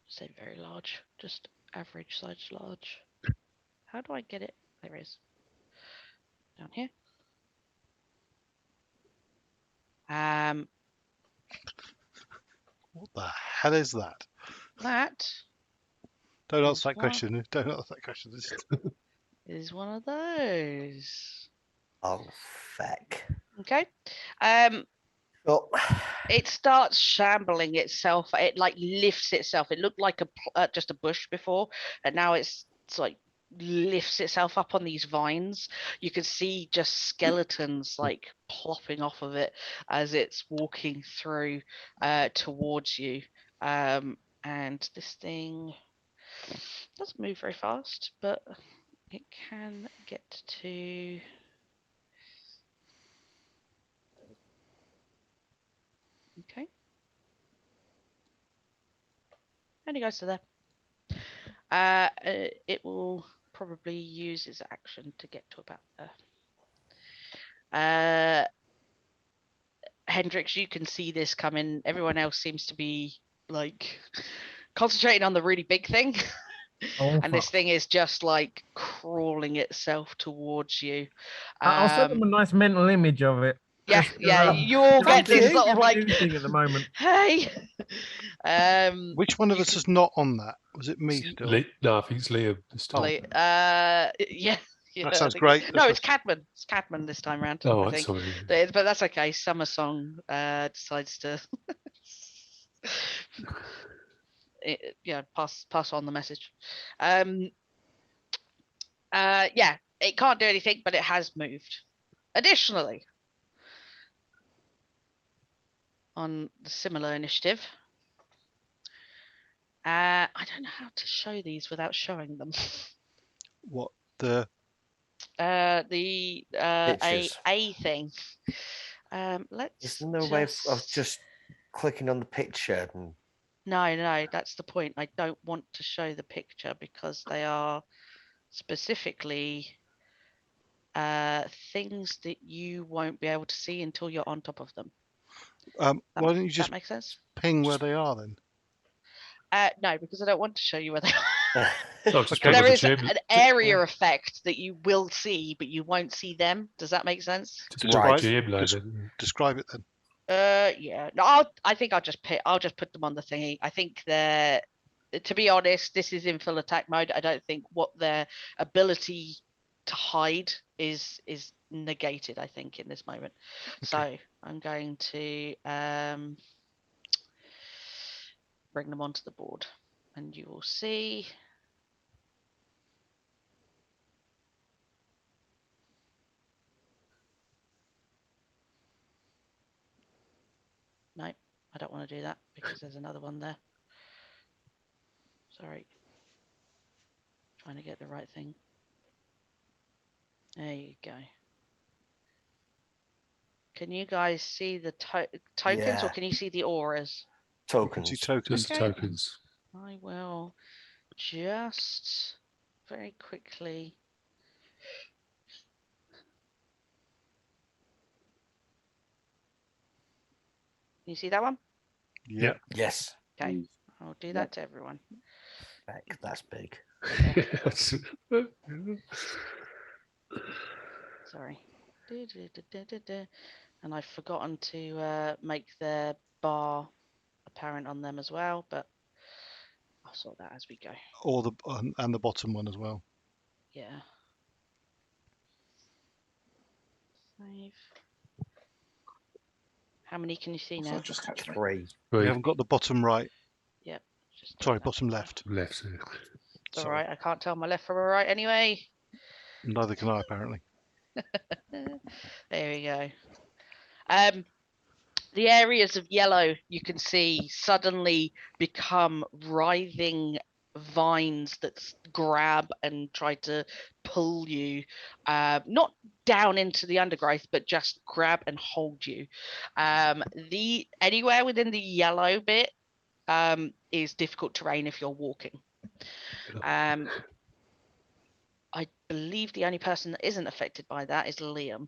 say very large, just average size large. How do I get it? There it is. Down here. What the hell is that? That Don't Is answer that one. question. Don't answer that question. is one of those. Oh, feck. Okay. Oh, It starts shambling itself. It like lifts itself. It looked like just a bush before, and now it's like lifts itself up on these vines. You can see just skeletons like plopping off of it as it's walking through towards you. And this thing doesn't move very fast, but it can get to. Okay. And it goes to there. It will probably use its action to get to about there. Hendrix, you can see this coming. Everyone else seems to be like concentrating on the really big thing. And this thing is just like crawling itself towards you. I'll send them a nice mental image of it. Yeah, yeah, you all get this sort of like thing at the moment. Hey. Which one of us is not on that? Was it me still? No, I think it's Liam this time. Yeah. Yeah, that sounds great. No, it's Cadman. It's Cadman this time around. Oh, I think. sorry. But that's okay. Summer Song decides to pass on the message. Yeah, it can't do anything, but it has moved. Additionally, on the similar initiative, I don't know how to show these without showing them. What the? A thing. Let's. Isn't there a way of just clicking on the picture? No, that's the point. I don't want to show the picture because they are specifically things that you won't be able to see until you're on top of them. Why don't you just that make sense? Ping where they are then? No, because I don't want to show you where they are. Okay. There is an area effect that you will see, but you won't see them. Does that make sense? Describe it then. Yeah. No, I think I'll just put them on the thingy. I think they're, to be honest, this is in full attack mode. I don't think what their ability to hide is negated, I think, in this moment. Okay. So I'm going to bring them onto the board, and you will see. No, I don't want to do that because there's another one there. Sorry. Trying to get the right thing. There you go. Can you guys see the tokens, or can you see the auras? Tokens. Just tokens. I will just very quickly. Can you see that one? Yeah. Yes. Okay. I'll do that to everyone. That's big. Sorry. And I've forgotten to make their bar apparent on them as well, but I'll sort that as we go. Or and the bottom one as well. Yeah. Save. How many can you see now? Just catch 3. We haven't got the bottom right. Yep. Sorry, bottom left. Left. It's all right. I can't tell my left from my right anyway. Neither can I, apparently. There we go. The areas of yellow you can see suddenly become writhing vines that grab and try to pull you, not down into the undergrowth, but just grab and hold you. Anywhere within the yellow bit is difficult terrain if you're walking. I believe the only person that isn't affected by that is Liam.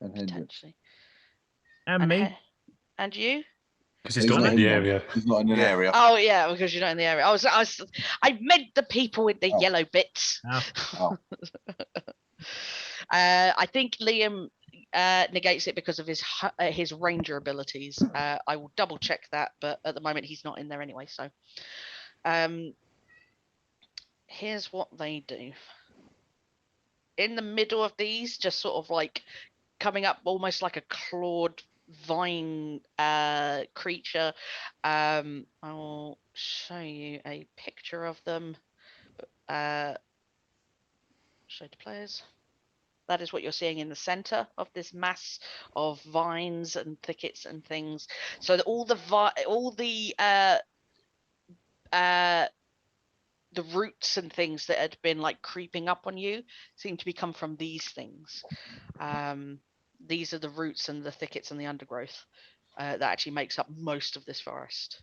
And potentially. And me. And you? Because he's not in the area. He's not in an area. Oh yeah, because you're not in the area. I meant the people with the yellow bits. Oh. I think Liam, negates it because of his ranger abilities. I will double check that, but at the moment he's not in there anyway. So, here's what they do. In the middle of these, just sort of like coming up almost like a clawed vine creature. I'll show you a picture of them. Show to players. That is what you're seeing in the center of this mass of vines and thickets and things. So that all the roots and things that had been like creeping up on you seem to be come from these things. These are the roots and the thickets and the undergrowth that actually makes up most of this forest.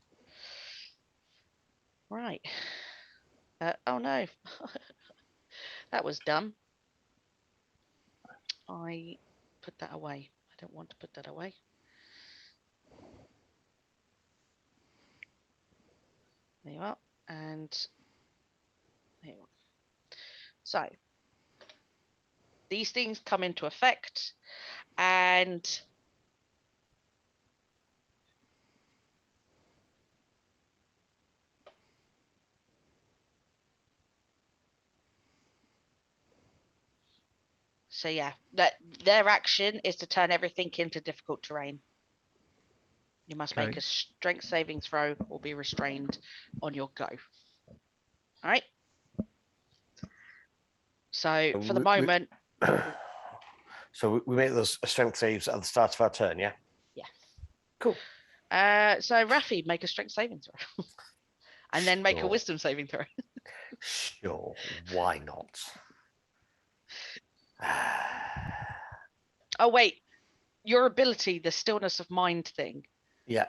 Right. Oh no. That was dumb. I put that away. I don't want to put that away. There you are. And there you are. So these things come into effect, and so yeah, that their action is to turn everything into difficult terrain. You must make a strength saving throw or be restrained on your go. All right. So for the moment. So we make those strength saves at the start of our turn, yeah? Yeah. Cool. So Raphy, make a strength saving throw. And then make a wisdom saving throw. Sure, why not? Oh wait, your ability, the stillness of mind thing. Yeah.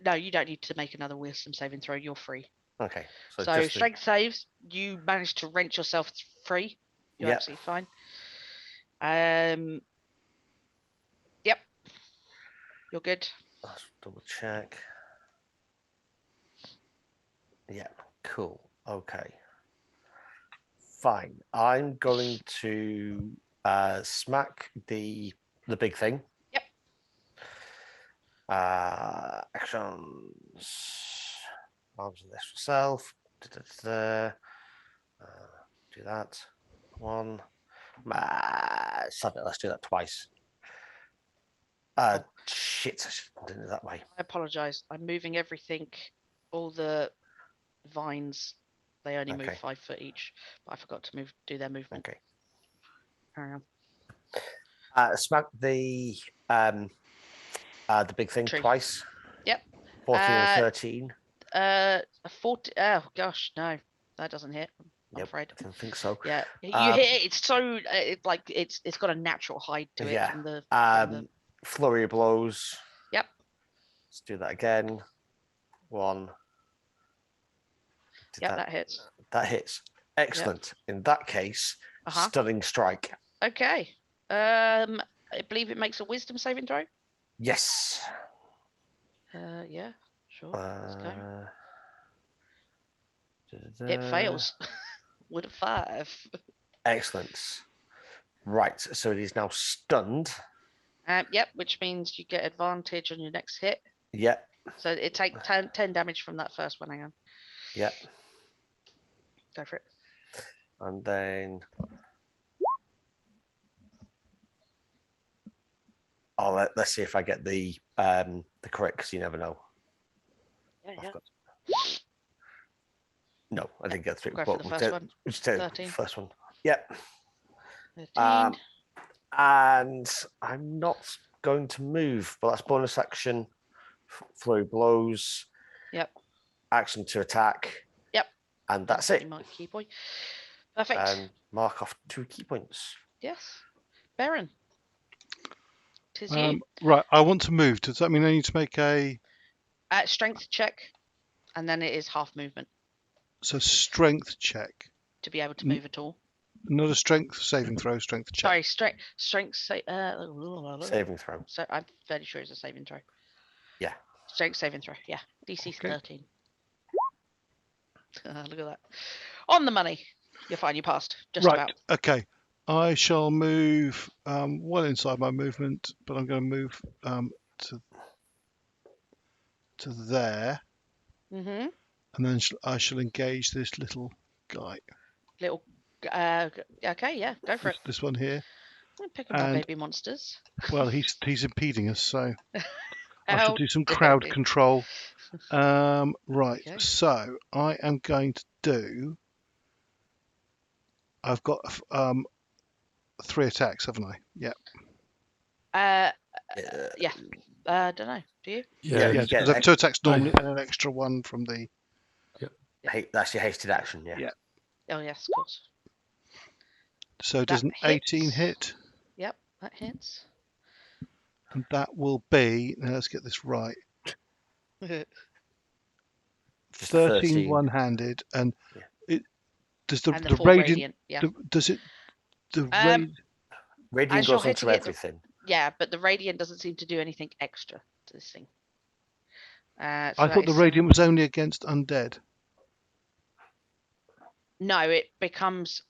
No, you don't need to make another wisdom saving throw. You're free. Okay. So strength saves, you managed to wrench yourself free. You're absolutely fine. Yep. You're good. Let's double check. Yeah, cool. Okay. Fine. I'm going to smack the big thing. Yep. Actions. Arms and this self. Do that. One. Sod it, let's do that twice. Shit, I should have done it that way. I apologize. I'm moving everything, all the vines. They only move 5 foot each, but I forgot to do their movement. Okay. Carry on. Smack the big thing Tree. twice. Yep. 14 and 13. 40. Oh gosh, no, that doesn't hit. I'm afraid. I didn't think so. Yeah, you hit it. It's so it's got a natural hide to it. Yeah. From the flurry of blows. Yep. Let's do that again. 1. That hits. That hits. Excellent. Yep. In that case, stunning strike. Okay. I believe it makes a wisdom saving throw. Yes. Yeah. Sure. Let's go. It fails. With a 5. Excellent. Right. So it is now stunned. Yep. Which means you get advantage on your next hit. Yep. So it takes 10 damage from that first one. Hang on. Yep. Go for it. And then. Let's see if I get the correct, because you never know. Yeah. No, I didn't get through. Go for the first one. 13. First one. Yep. 13. And I'm not going to move, but that's bonus action. Flurry blows. Yep. Action to attack. Yep. And that's it. Mark key point. Perfect. And mark off 2 key points. Yes. Baron. 'Tis you. Right, I want to move. Does that mean I need to make a strength check, and then it is half movement. So strength check to be able to move at all. Not a strength saving throw. Strength check. Sorry, strength saving throw. So I'm fairly sure it's a saving throw. Yeah. Strength saving throw. Yeah. DC 13. Look at that. On the money. You're fine. You passed. Just right. about. Okay. I shall move well inside my movement, but I'm going to move to there, Mm-hmm. and then I shall engage this little guy. Little. Okay, yeah, go for it. This one here. I'm picking my baby monsters. Well, he's impeding us, so I How should do some dare crowd you. control. Right, Okay. so I am going to do. I've got 3 attacks, haven't I? Yeah. Yeah. I don't know. Do you? Yeah, Yeah, you get because I have 2 attacks normally and an extra one from the. That's your hasted action. Yeah. Yeah. Oh yes, of course. So does an 18 hit? Yep, that hits. And that will be. Now let's get this right. 13 one-handed, and it does the and the 4 radiant. Yeah. Does it? The Radiant as you're goes onto hitting it, everything. Yeah, but the radiant doesn't seem to do anything extra to this thing. So I thought the radiant was only against undead. No, it becomes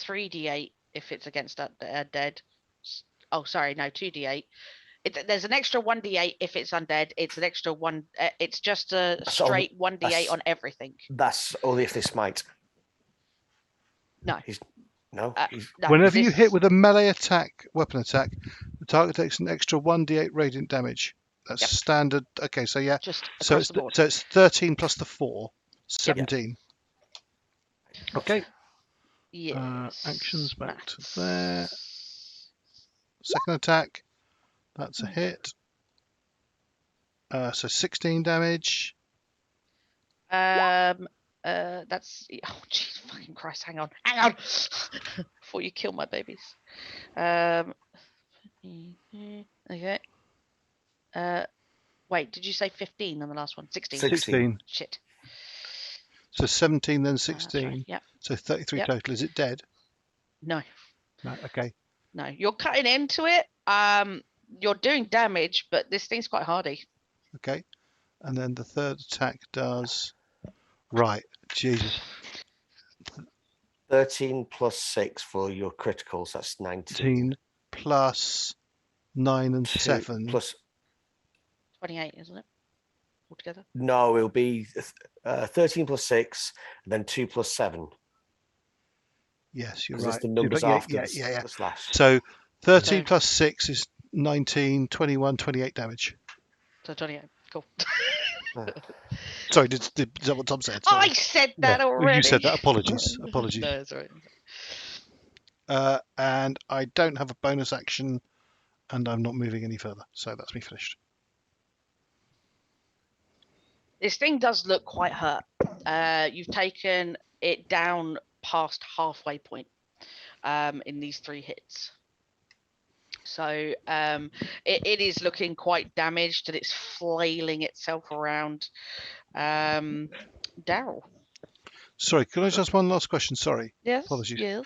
3d8 if it's against undead. Oh, sorry, no, 2d8. There's an extra 1d8 if it's undead. It's an extra one. It's just a straight 1d8 on everything. That's only if they smite. No. No. Whenever you hit with a melee attack, weapon attack, the target takes an extra 1d8 radiant damage. That's standard. Okay, so yeah. Just so it's 13 plus the 4, 17. Yep. Okay. Yes. Actions back to there. Second attack. That's a hit. So 16 damage. That's oh jeez, fucking Christ! Hang on, before you kill my babies. Okay. Wait, did you say 15 on the last one? 16. 16. Shit. So 17, then 16. Right. Yep. So 33 total. Is it dead? No. No. Okay. No, you're cutting into it. You're doing damage, but this thing's quite hardy. Okay. And then the third attack does. Right. Jesus. 13 plus 6 for your criticals. That's 19. Plus 9 and 7. Plus 28, isn't it? Altogether? No, it'll be 13 plus 6, and then 2 plus 7. Yes, you're right. right. The numbers after the slash. So 13 plus 6 is 19, 21, 28 damage. So 28. Cool. Sorry, is that what Tom said? Sorry. I said that already. You said that. Apologies. Apologies. No, sorry. And I don't have a bonus action, and I'm not moving any further. So that's me finished. This thing does look quite hurt. You've taken it down past halfway point in these 3 hits. So it is looking quite damaged, and it's flailing itself around. Darrell. Sorry, can I just ask one last question? Sorry. Yes. Apologies. Yes.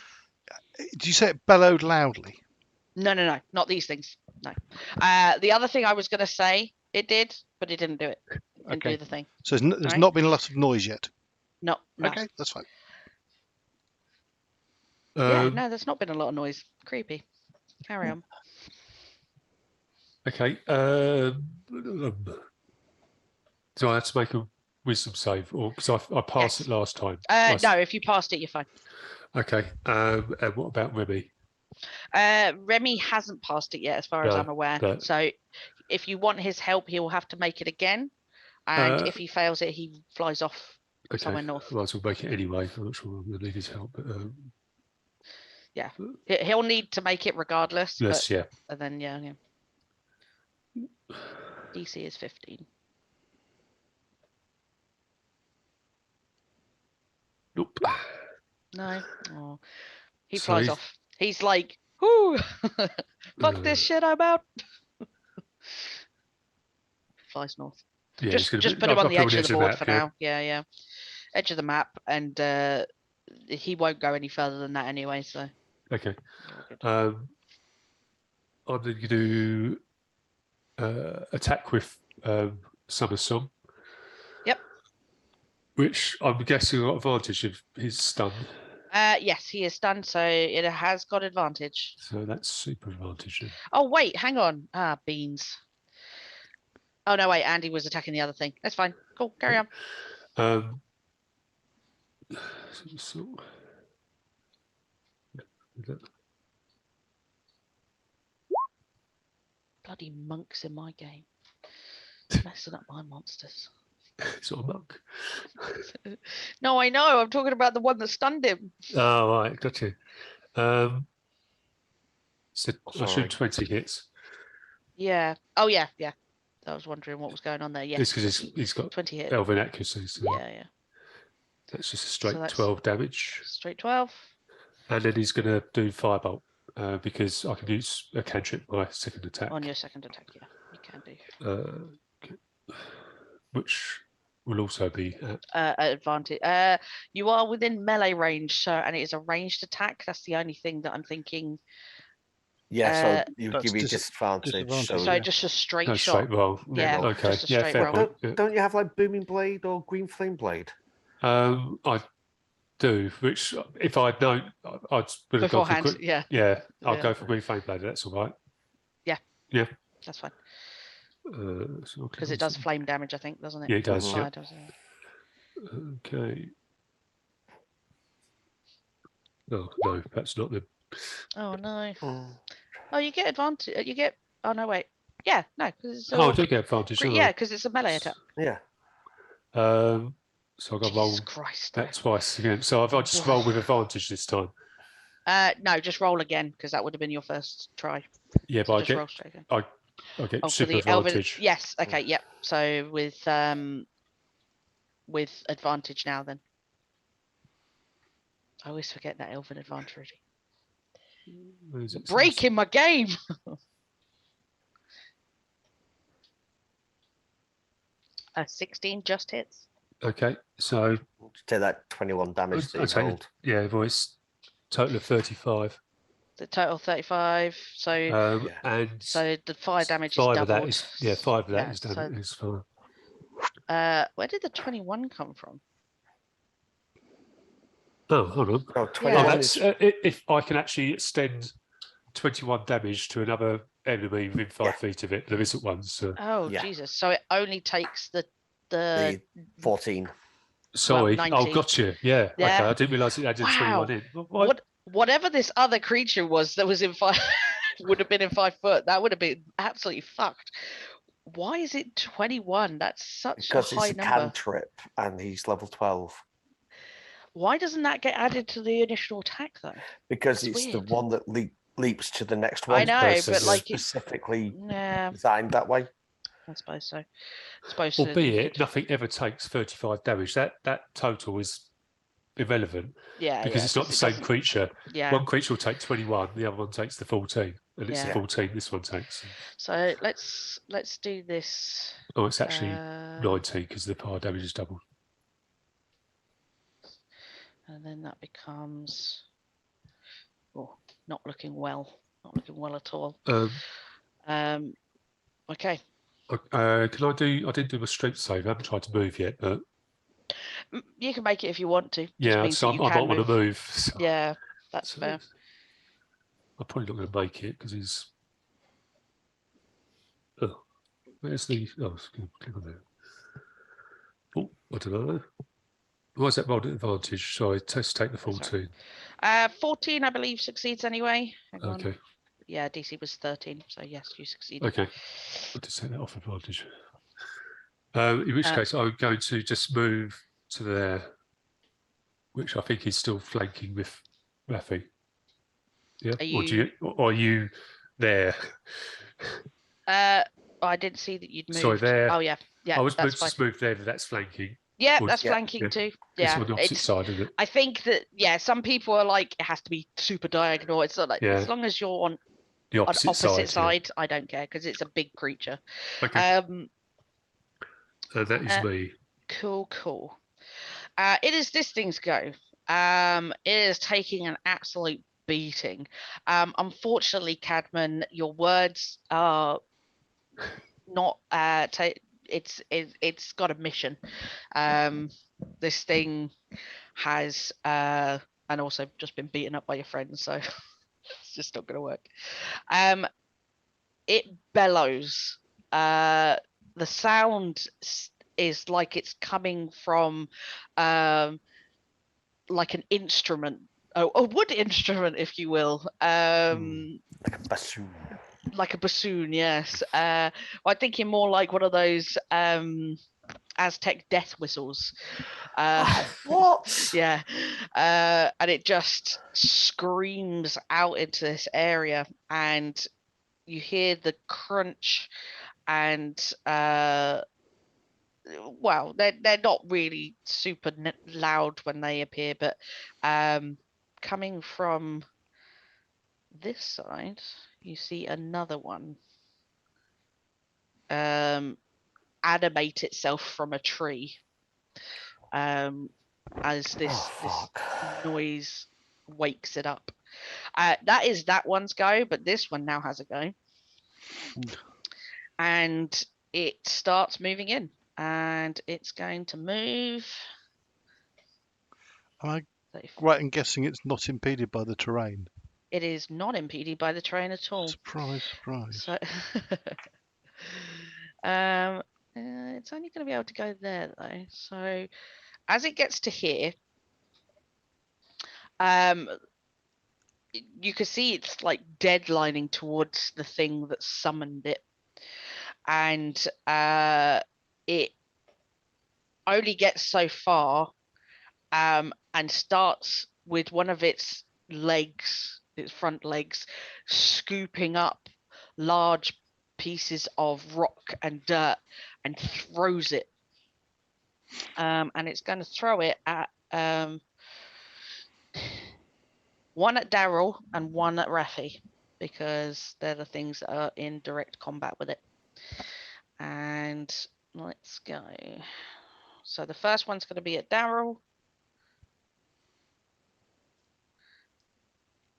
Did you say it bellowed loudly? No, not these things. No. The other thing I was going to say, it did, but it didn't do it. It didn't do the thing. So there's not been a lot of noise yet? No. Okay, that's fine. Yeah, no, there's not been a lot of noise. Creepy. Carry on. Okay. Do I have to make a wisdom save, or because I passed it last time? No, if you passed it, you're fine. Okay. And what about Remy? Remy hasn't passed it yet, as far as I'm aware. So if you want his help, he will have to make it again. And if he fails it, he flies off somewhere north. I might as well make it anyway. I'm not sure I'm going to need his help. But, yeah, he'll need to make it regardless. Yes, but, and then, yeah. DC is 15. Nope. No. Oh. He flies off. He's like, whoo, fuck this shit, I'm out. Flies north. Yeah, just put him on the edge of the board for now. Yeah. Edge of the map, and he won't go any further than that anyway, so. Okay. I'm then going to attack with Summer Song. Yep. Which I'm guessing got advantage of his stun. Yes, he is stunned, so it has got advantage. So that's super advantage. Then. Oh wait, hang on. Beans. Oh no, wait. Andy was attacking the other thing. That's fine. Cool. Carry on. Bloody monks in my game, messing up my monsters. Sort of monk. No, I know. I'm talking about the one that stunned him. Oh right, gotcha. So I shoot 20 hits. Yeah. Oh yeah, yeah. I was wondering what was going on there. Yes. It's because he's got 20 hit. elven accuracy. So yeah. that's just a straight 12 damage. Straight 12. And then he's going to do firebolt because I can use a cantrip my second attack. On your second attack, yeah, you can do. Okay. Which will also be at advantage. You are within melee range, so and it is a ranged attack. That's the only thing that I'm thinking. Yeah, so you give me disadvantage. So just a straight shot. Straight roll. Yeah, okay. Just a straight roll. Don't you have like booming blade or green flame blade? I do. Which if I'd known, I'd would have gone for quick. Yeah. I'll go for green flame blade. That's all right. Yeah. Yeah. That's fine. Because it does flame damage, I think, doesn't it? Yeah, it does. Yeah. Okay. Oh no, that's not the. Oh no. Oh, you get advantage. You get. Oh no, wait. Yeah, no. I do get advantage. Yeah, because it's a melee attack. Yeah. So I got roll that twice again. So if I just roll with advantage this time. No, just roll again because that would have been your first try. Yeah, so but I get super advantage. Yes. Okay. Yep. So with advantage now, then. I always forget that elven advantage. Breaking my game. 16 just hits. Okay, so take that 21 damage. Yeah, voice total of 35. The total 35. So and so the fire damage is doubled. Of that is 5 of that is damage. Is fine. Where did the 21 come from? Oh, hold on. Oh, 21 that's if I can actually extend 21 damage to another enemy within 5 feet of it. There isn't one. So. Oh Jesus! So it only takes the 14. Sorry. Well, gotcha. Yeah. Okay. I didn't realise it added 21 in. Whatever this other creature was that was in 5 would have been in 5 foot. That would have been absolutely fucked. Why is it 21? That's such a high number. Because it's a cantrip and he's level 12. Why doesn't that get added to the initial attack though? Because it's the one that leaps to the next one. I know, but like specifically designed that way. I suppose so. Albeit nothing ever takes 35 damage. That total is irrelevant. Yeah. Because it's not the same creature. Yeah. One creature will take 21, the other one takes the 14. And it's the 14 this one takes. So let's do this. Oh, it's actually 19 because the fire damage is doubled. And then that becomes not looking well. Not looking well at all. Okay. I didn't do my strength save. I haven't tried to move yet, but you can make it if you want to. Yeah, so I might want to move. So. Yeah, that's fair. I'm probably not going to make it because he's. Oh, where's the? Oh, click on there. Oh, I don't know. Why is that rolled at advantage? Sorry, take the 14. 14, I believe, succeeds anyway. Okay. Yeah, DC was 13, so yes, you succeeded. Okay. I'll just take that off advantage. In which case, I'm going to just move to there, which I think is still flanking with Raphy. Yeah. Or are you there? I didn't see that you'd moved. Sorry, there. Oh yeah. I was just moved there, but that's flanking. Yeah, that's flanking too. Yeah, it's on the opposite side, isn't it? I think that some people are like it has to be super diagonal. It's not like as long as you're on the opposite side, I don't care because it's a big creature. Okay. That is me. Cool. It is this thing's go. It is taking an absolute beating. Unfortunately, Cadman, your words are not. It's got a mission. This thing has and also just been beaten up by your friends, so it's just not going to work. It bellows. The sound is like it's coming from like an instrument, a wood instrument, if you will. Like a bassoon. Like a bassoon, yes. I'm thinking more like one of those Aztec death whistles. What? Yeah. And it just screams out into this area, and you hear the crunch, and well, they're not really super loud when they appear, but coming from this side, you see another one animate itself from a tree as this noise wakes it up. That is that one's go, but this one now has a go. And it starts moving in, and it's going to move. Am I right in guessing it's not impeded by the terrain? It is not impeded by the terrain at all. Surprise, surprise. So, it's only going to be able to go there though. So, as it gets to here, you can see it's like deadlining towards the thing that summoned it, and it only gets so far, and starts with one of its legs, its front legs, scooping up large pieces of rock and dirt and throws it. And it's going to throw it at one at Darrell and one at Raphy, because they're the things that are in direct combat with it. And let's go. So the first one's going to be at Darrell.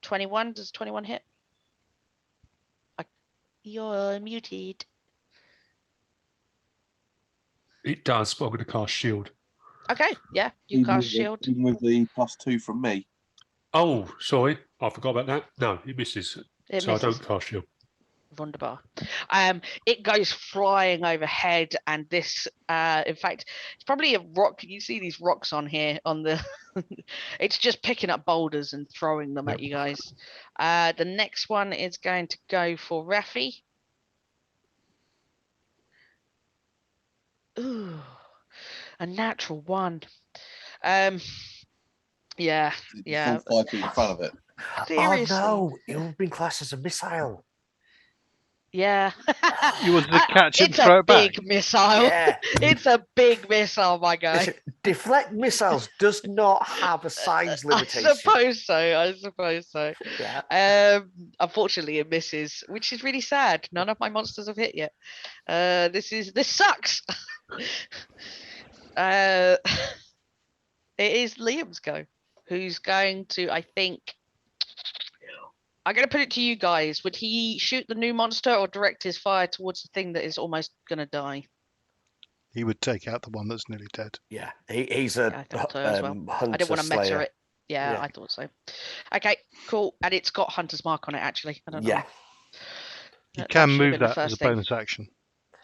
21. Does 21 hit? You're muted. It does, but I'm going to cast shield. Okay, yeah, you cast shield. Even with the +2 from me. Oh, sorry, I forgot about that. No, it misses. It so misses. I don't cast shield. Wunderbar. It goes flying overhead, and this, in fact, it's probably a rock. You see these rocks on here on the. It's just picking up boulders and throwing them at you guys. The next one is going to go for Raphy. Ooh, a natural one. Yeah. Full 5 feet in front of it. Seriously. Oh no, it would have been classed as a missile. Yeah. You wanted to catch it and It's throw a it back? big missile. Yeah. It's a big missile, my guy. Listen, deflect missiles does not have a size limitation. I suppose so. Yeah. Unfortunately, it misses, which is really sad. None of my monsters have hit yet. This sucks. It is Liam's go, who's going to, I think, I'm going to put it to you guys. Would he shoot the new monster or direct his fire towards the thing that is almost going to die? He would take out the one that's nearly dead. Yeah, he's a I thought so as well. hunter I didn't want to meta slayer. it. Yeah, I thought so. Okay, cool. And it's got Hunter's Mark on it, actually. I don't know. You can move that as a bonus action.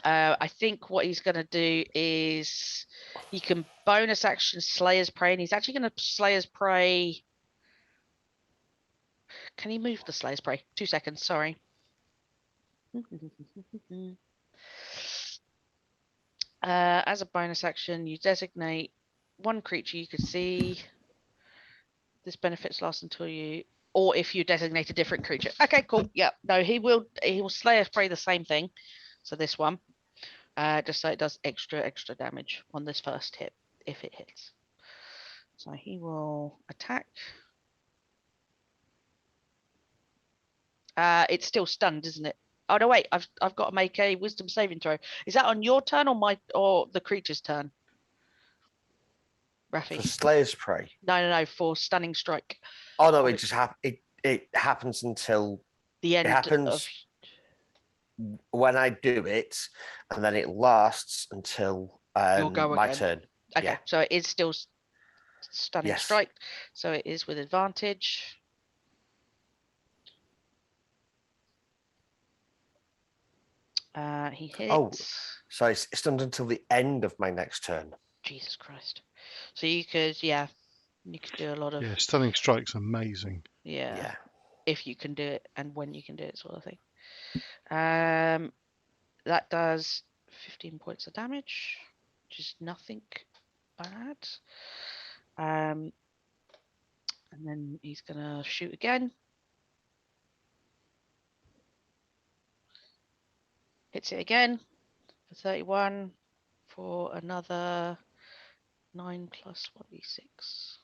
I think what he's going to do is he can bonus action Slayer's Prey, and he's actually going to Slayer's Prey. Can he move the Slayer's Prey? 2 seconds, sorry. As a bonus action, you designate one creature you could see. This benefits last until you, or if you designate a different creature. Okay, cool. Yeah, no, he will Slayer's Prey the same thing. So this one, just so it does extra damage on this first hit if it hits. So he will attack. It's still stunned, isn't it? Oh no, wait! I've got to make a Wisdom saving throw. Is that on your turn or the creature's turn? Raphy. For Slayer's Prey. No, for Stunning Strike. Oh no, it just it happens until the end. It happens when I do it, and then it lasts until my turn. Okay, so it is still. stunning Yes. strike, so it is with advantage. He hits. Oh, so it's stunned until the end of my next turn. Jesus Christ. So you could, yeah, you could do a lot of, Yeah, stunning strike's amazing. yeah, if you can do it and when you can do it, sort of thing. That does 15 points of damage, which is nothing bad. And then he's gonna shoot again. Hits it again for 31 for another 9 plus 1d6.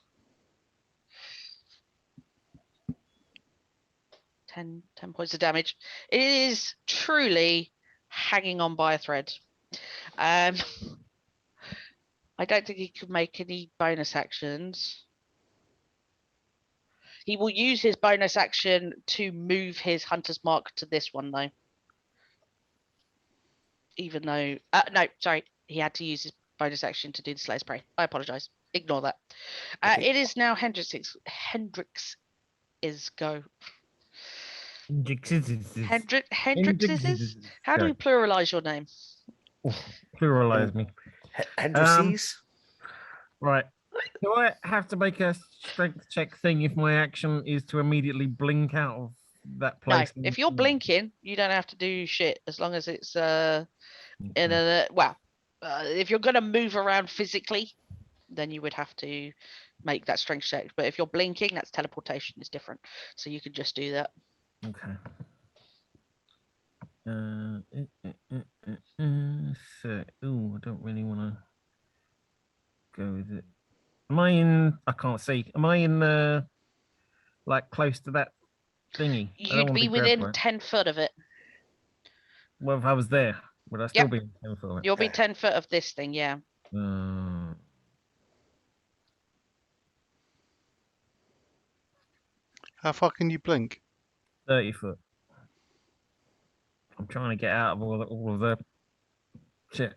10 points of damage. It is truly hanging on by a thread. I don't think he could make any bonus actions. He will use his bonus action to move his hunter's mark to this one, though. Even though, no, sorry, he had to use his bonus action to do the Slayer's Prey. I apologize. Ignore that. Okay. It is now Hendrix's go. Hendrix's? How do we pluralize your name? Pluralize me. Hendrixes? Right. Do I have to make a strength check thing if my action is to immediately blink out of that place? No, if you're blinking, you don't have to do shit as long as it's in a if you're gonna move around physically, then you would have to make that strength check. But if you're blinking, that's teleportation is different. So you can just do that. Okay. So, I don't really want to go with it. Am I in? I can't see. Am I in the like close to that thingy? You'd be within 10 foot of it. Well, if I was there, would I still be in 10 foot of it? You'll be 10 foot of this thing, yeah. How far can you blink? 30 foot. I'm trying to get out of all of the shit.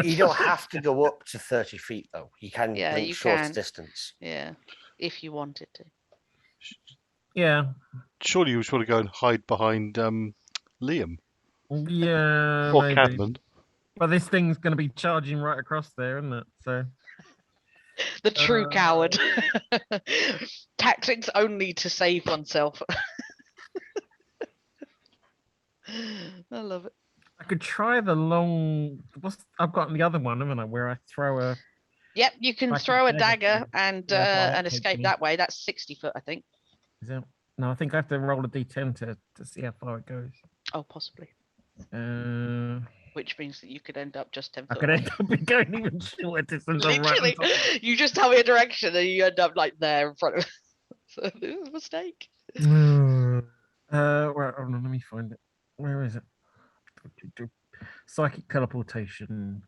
You don't have to go up to 30 feet, though. You can blink you short can. distance. Yeah, if you wanted to. Yeah. Surely you would want to go and hide behind Liam. Yeah, or maybe. Cadman. Well, this thing's going to be charging right across there, isn't it? So the true coward. Tactics only to save oneself. I love it. I could try the long. I've got the other one, haven't I? Where I throw a. Yep, you can throw a dagger and escape that way. That's 60 foot, I think. Is it? No, I think I have to roll a d10 to see how far it goes. Oh, possibly. Which means that you could end up just 10 foot. I could end up going even shorter distance. Literally, you just tell me a direction and you end up like there in front of. So this is a mistake. Well, hold on, let me find it. Where is it? Psychic teleportation.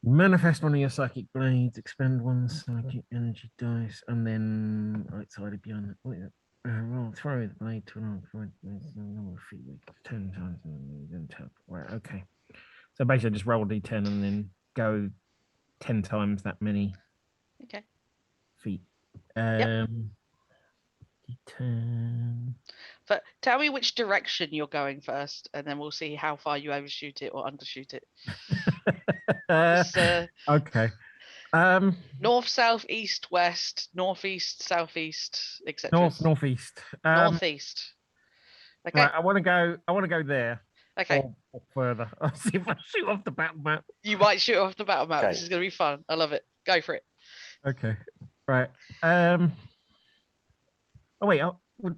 Manifest one of your psychic blades, expend one psychic energy dice, and then outside of beyond it. Roll, throw the blade to another number of feet, 10 times, and then tap. Right, okay. So basically, just roll d10 and then go 10 times that many feet. D10. But tell me which direction you're going first, and then we'll see how far you overshoot it or undershoot it. Okay. North, south, east, west, northeast, southeast, etc. Northeast. Northeast. Okay. Right, I want to go there. Okay. Or further. I'll see if I shoot off the battle map. You might shoot off the battle map. Okay. This is gonna be fun. I love it. Go for it. Okay. Right. Oh wait.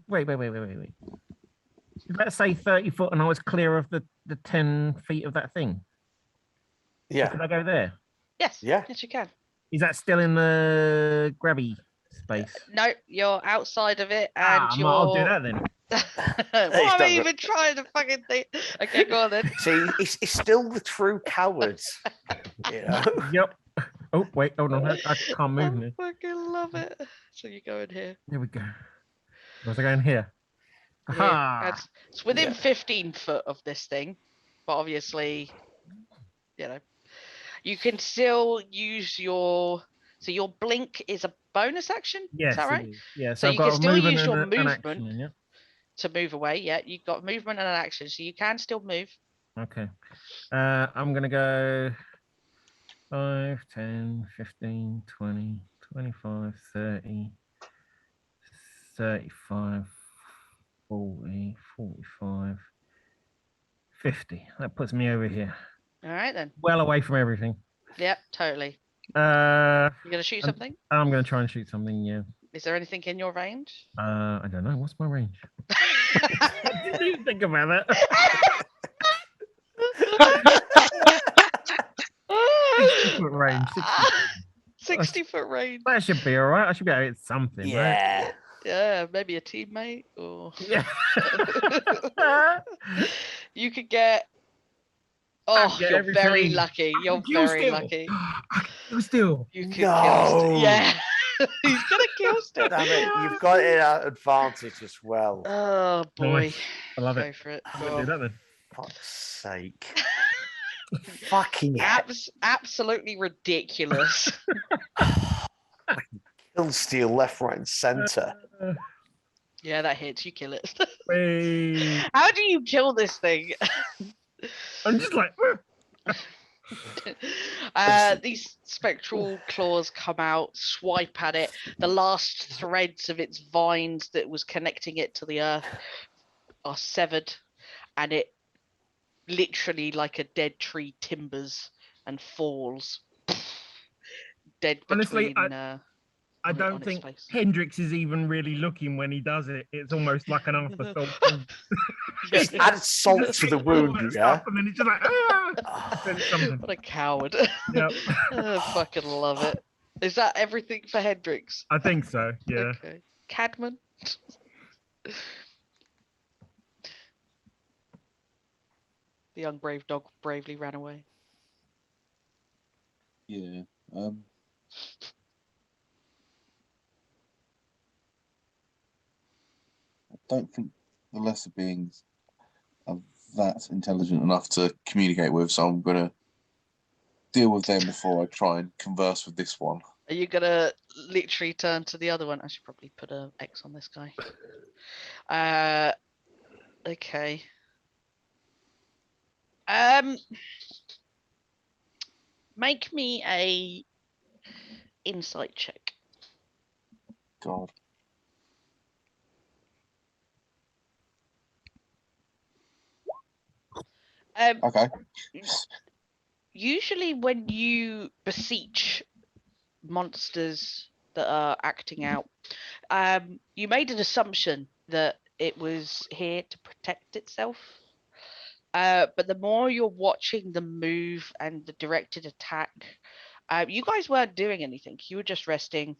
Wait. Let's say 30 foot, and I was clear of the 10 feet of that thing. Yeah. Can I go there? Yes. Yeah. Yes, you can. Is that still in the grabby space? No, you're outside of it, and you're. I'll do that then. Why am I even trying to fucking think? Okay, go on then. See, he's still the true coward. You know? Yep. Oh wait, hold on. I can't move now. I fucking love it. So you go in here. There we go. Was I going here? Yeah, it's within 15 foot of this thing, but obviously, you know, you can still use your So your blink is a bonus action? Yes, is that right? it is. Yeah, So I've you got can a still movement use your and an movement action, yeah. to move away. Yeah, you've got movement and an action, so you can still move. Okay. I'm going to go 5, 10, 15, 20, 25, 30, 35, 40, 45, 50. That puts me over here. All right, then. Well away from everything. Yep, totally. You're going to shoot something? I'm going to try and shoot something, yeah. Is there anything in your range? I don't know. What's my range? I didn't even think about that. 60-foot range. 60-foot range. That should be all right. I should be able to hit something, right? Yeah, maybe a teammate or. Yeah. You could get. Oh, get you're everything. very lucky. You're very still. lucky. I can kill still. You could kill still. Yeah. He's gonna kill still. Damn it, you've got it at advantage as well. Oh boy. Nice. I love Go it. for it. I'm Go gonna do on. that then. Fuck's sake. Fucking Absolutely ridiculous. kill steal left, right, and centre. Yeah, that hits. You kill it. Wait. How do you kill this thing? I'm just like. These spectral claws come out, swipe at it. The last threads of its vines that was connecting it to the earth are severed, and it literally, like a dead tree, timbers and falls dead Honestly, between. I don't think Hendrix is even really looking when he does it. It's almost like an afterthought. Just add salt to the wound, yeah? And then it's just like, What a coward. Yep. I fucking love it. Is that everything for Hendrix? I think so, yeah. Okay. Cadman? The young brave dog bravely ran away. Yeah. I don't think the lesser beings are that intelligent enough to communicate with, so I'm going to deal with them before I try and converse with this one. Are you going to literally turn to the other one? I should probably put an X on this guy. Okay. Make me a insight check. God. Okay. Usually when you beseech monsters that are acting out, you made an assumption that it was here to protect itself. But the more you're watching the move and the directed attack, you guys weren't doing anything. You were just resting.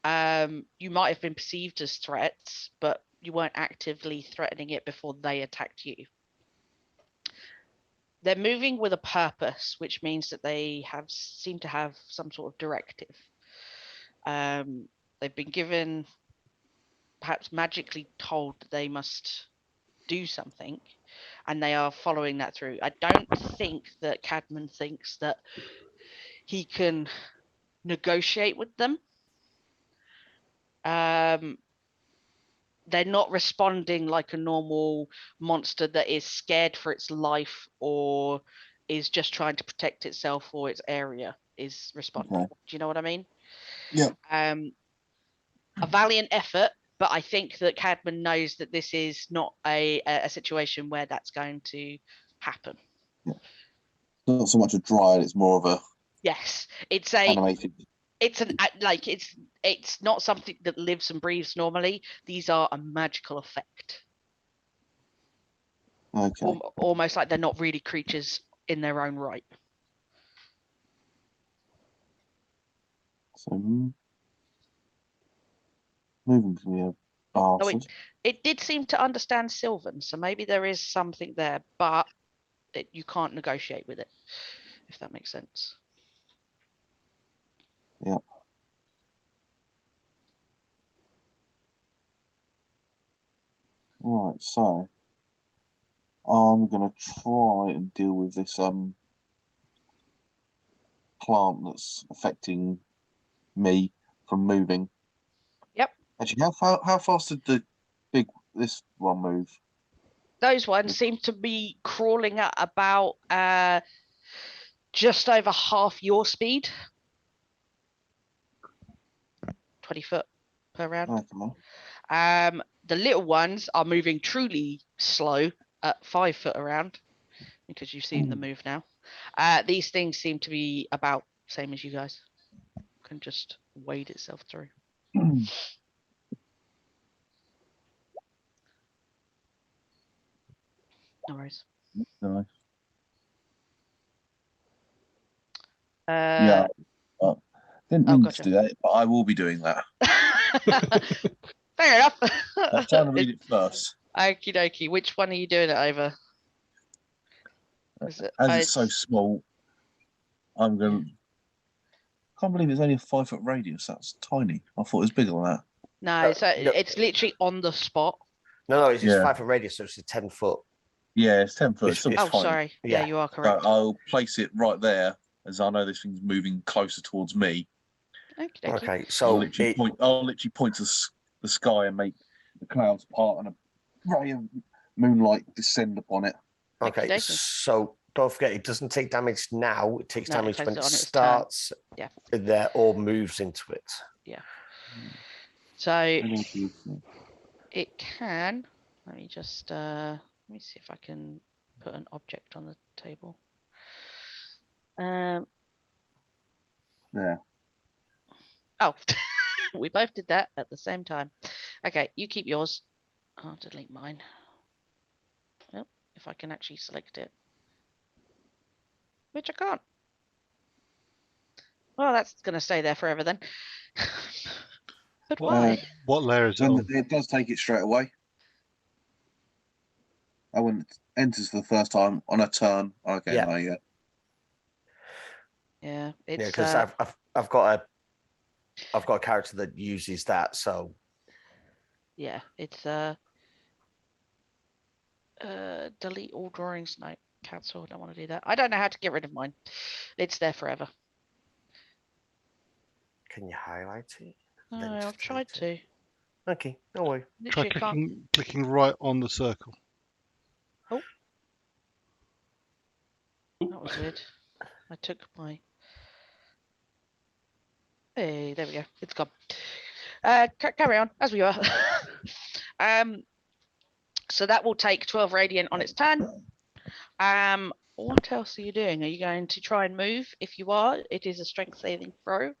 You might have been perceived as threats, but you weren't actively threatening it before they attacked you. They're moving with a purpose, which means that they seem to have some sort of directive. They've been given, perhaps magically told that they must do something, and they are following that through. I don't think that Cadman thinks that he can negotiate with them. They're not responding like a normal monster that is scared for its life or is just trying to protect itself or its area is responding. Okay. Do you know what I mean? Yeah. A valiant effort, but I think that Cadman knows that this is not a situation where that's going to happen. Yeah. Not so much a dryad, it's more of a it's animated. It's it's not something that lives and breathes normally. These are a magical effect. Okay. Almost like they're not really creatures in their own right. So moving to the bastard. It did seem to understand Sylvan, so maybe there is something there, but you can't negotiate with it, if that makes sense. Yeah. Right, so I'm going to try and deal with this plant that's affecting me from moving. Yep. Actually, how fast did this one move? Those ones seem to be crawling at about just over half your speed. 20 foot per round. Okay. The little ones are moving truly slow at 5 foot around because you've seen the move now. These things seem to be about same as you guys. Can just wade itself through. No worries. Nice. Yeah. Didn't mean gotcha. to do that, but I will be doing that. Fair enough. I'm trying to read it first. Okie dokie. Which one are you doing it over? As it's so small, I'm going to... can't believe it's only a 5 foot radius. That's tiny. I thought it was bigger than that. No, so it's literally on the spot. No, it's 5 foot radius, so it's a 10 foot. Yeah, it's 10 foot. It's oh, sorry. Yeah, you are correct. So I'll place it right there, as I know this thing's moving closer towards me. Okay, so I'll literally point to the sky and make the clouds part and a ray of moonlight descend upon it. Okay, so don't forget, it doesn't take damage now. It takes damage when it starts there or moves into it. Yeah. So it can. Let me just let me see if I can put an object on the table. Yeah. Oh, we both did that at the same time. Okay, you keep yours. I'll delete mine. Well, if I can actually select it. Which I can't. Well, that's going to stay there forever then. But why? What layer is it on? It does take it straight away. When it enters for the first time on a turn. Okay, yeah. Yeah, it's because I've got a character that uses that, so yeah, it's delete all drawings. No, cancel. I don't want to do that. I don't know how to get rid of mine. It's there forever. Can you highlight it? No, I've tried to. Okay, no worry. Try clicking right on the circle. Oh, that was weird. I took my. Hey, there we go. It's gone. Carry on as we are. So that will take 12 radiant on its turn. What else are you doing? Are you going to try and move? If you are, it is a strength saving throw.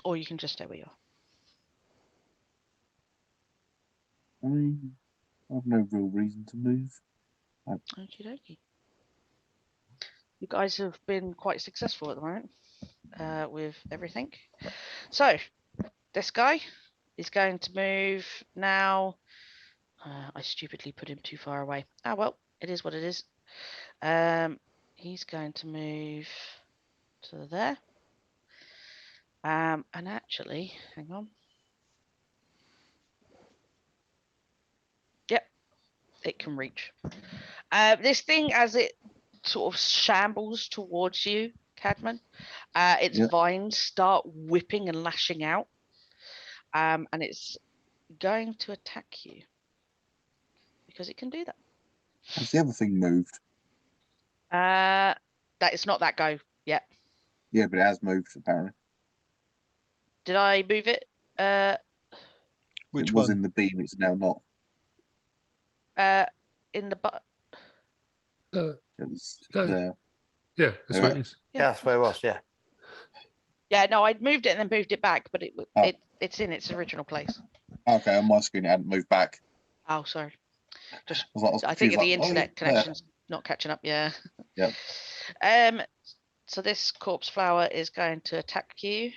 Or you can just stay where you are. I have no real reason to move. Okie dokie. You guys have been quite successful at the moment with everything. So this guy is going to move now. I stupidly put him too far away. Ah, well, it is what it is. He's going to move to there. And actually, hang on. Yep, it can reach. This thing, as it sort of shambles towards you, Cadman, its vines start whipping and lashing out. And it's going to attack you. Because it can do that. Has the other thing moved? That is not that go yet. Yeah, but it has moved apparently. Did I move it? Which it was one? In the beam, it's now not. In the butt. It's there. Yeah, that's what it is. Yeah, that's where it was. Yeah. Yeah, no, I moved it and then moved it back, but it's in its original place. Okay, on my screen it hadn't moved back. Oh, sorry. Just I think the internet connection's not catching up. Yeah. Yeah. So this corpse flower is going to attack you.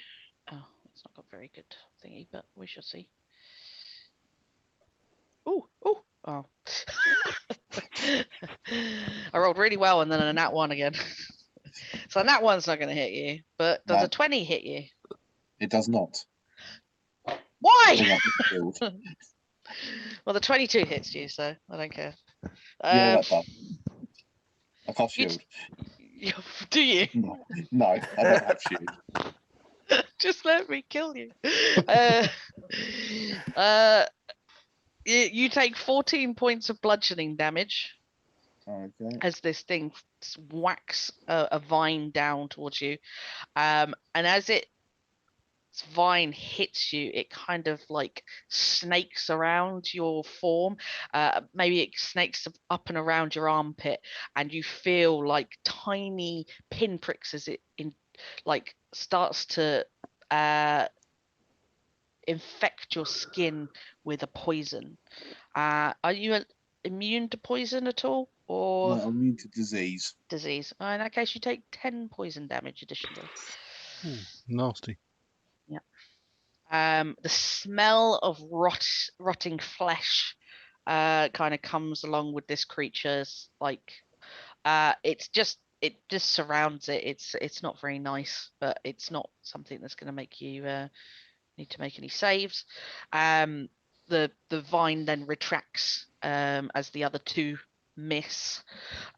Oh, it's not got very good thingy, but we shall see. Oh. I rolled really well and then a nat 1 again. So a nat 1's not going to hit you, but does a 20 hit you? It does not. Why? Well, the 22 hits you, so I don't care. Yeah, that does. I can't shield. Do you? No, I don't have shield. Just let me kill you. You take 14 points of bludgeoning damage Okay. as this thing whacks a vine down towards you. And as its vine hits you, it kind of like snakes around your form. Maybe it snakes up and around your armpit, and you feel like tiny pinpricks as it starts to infect your skin with a poison. Are you immune to poison at all, or I'm immune to disease. disease? In that case, you take 10 poison damage additionally. Ooh, nasty. Yeah. The smell of rotting flesh kind of comes along with this creature's it just surrounds it. It's not very nice, but it's not something that's going to make you need to make any saves. The vine then retracts as the other two miss,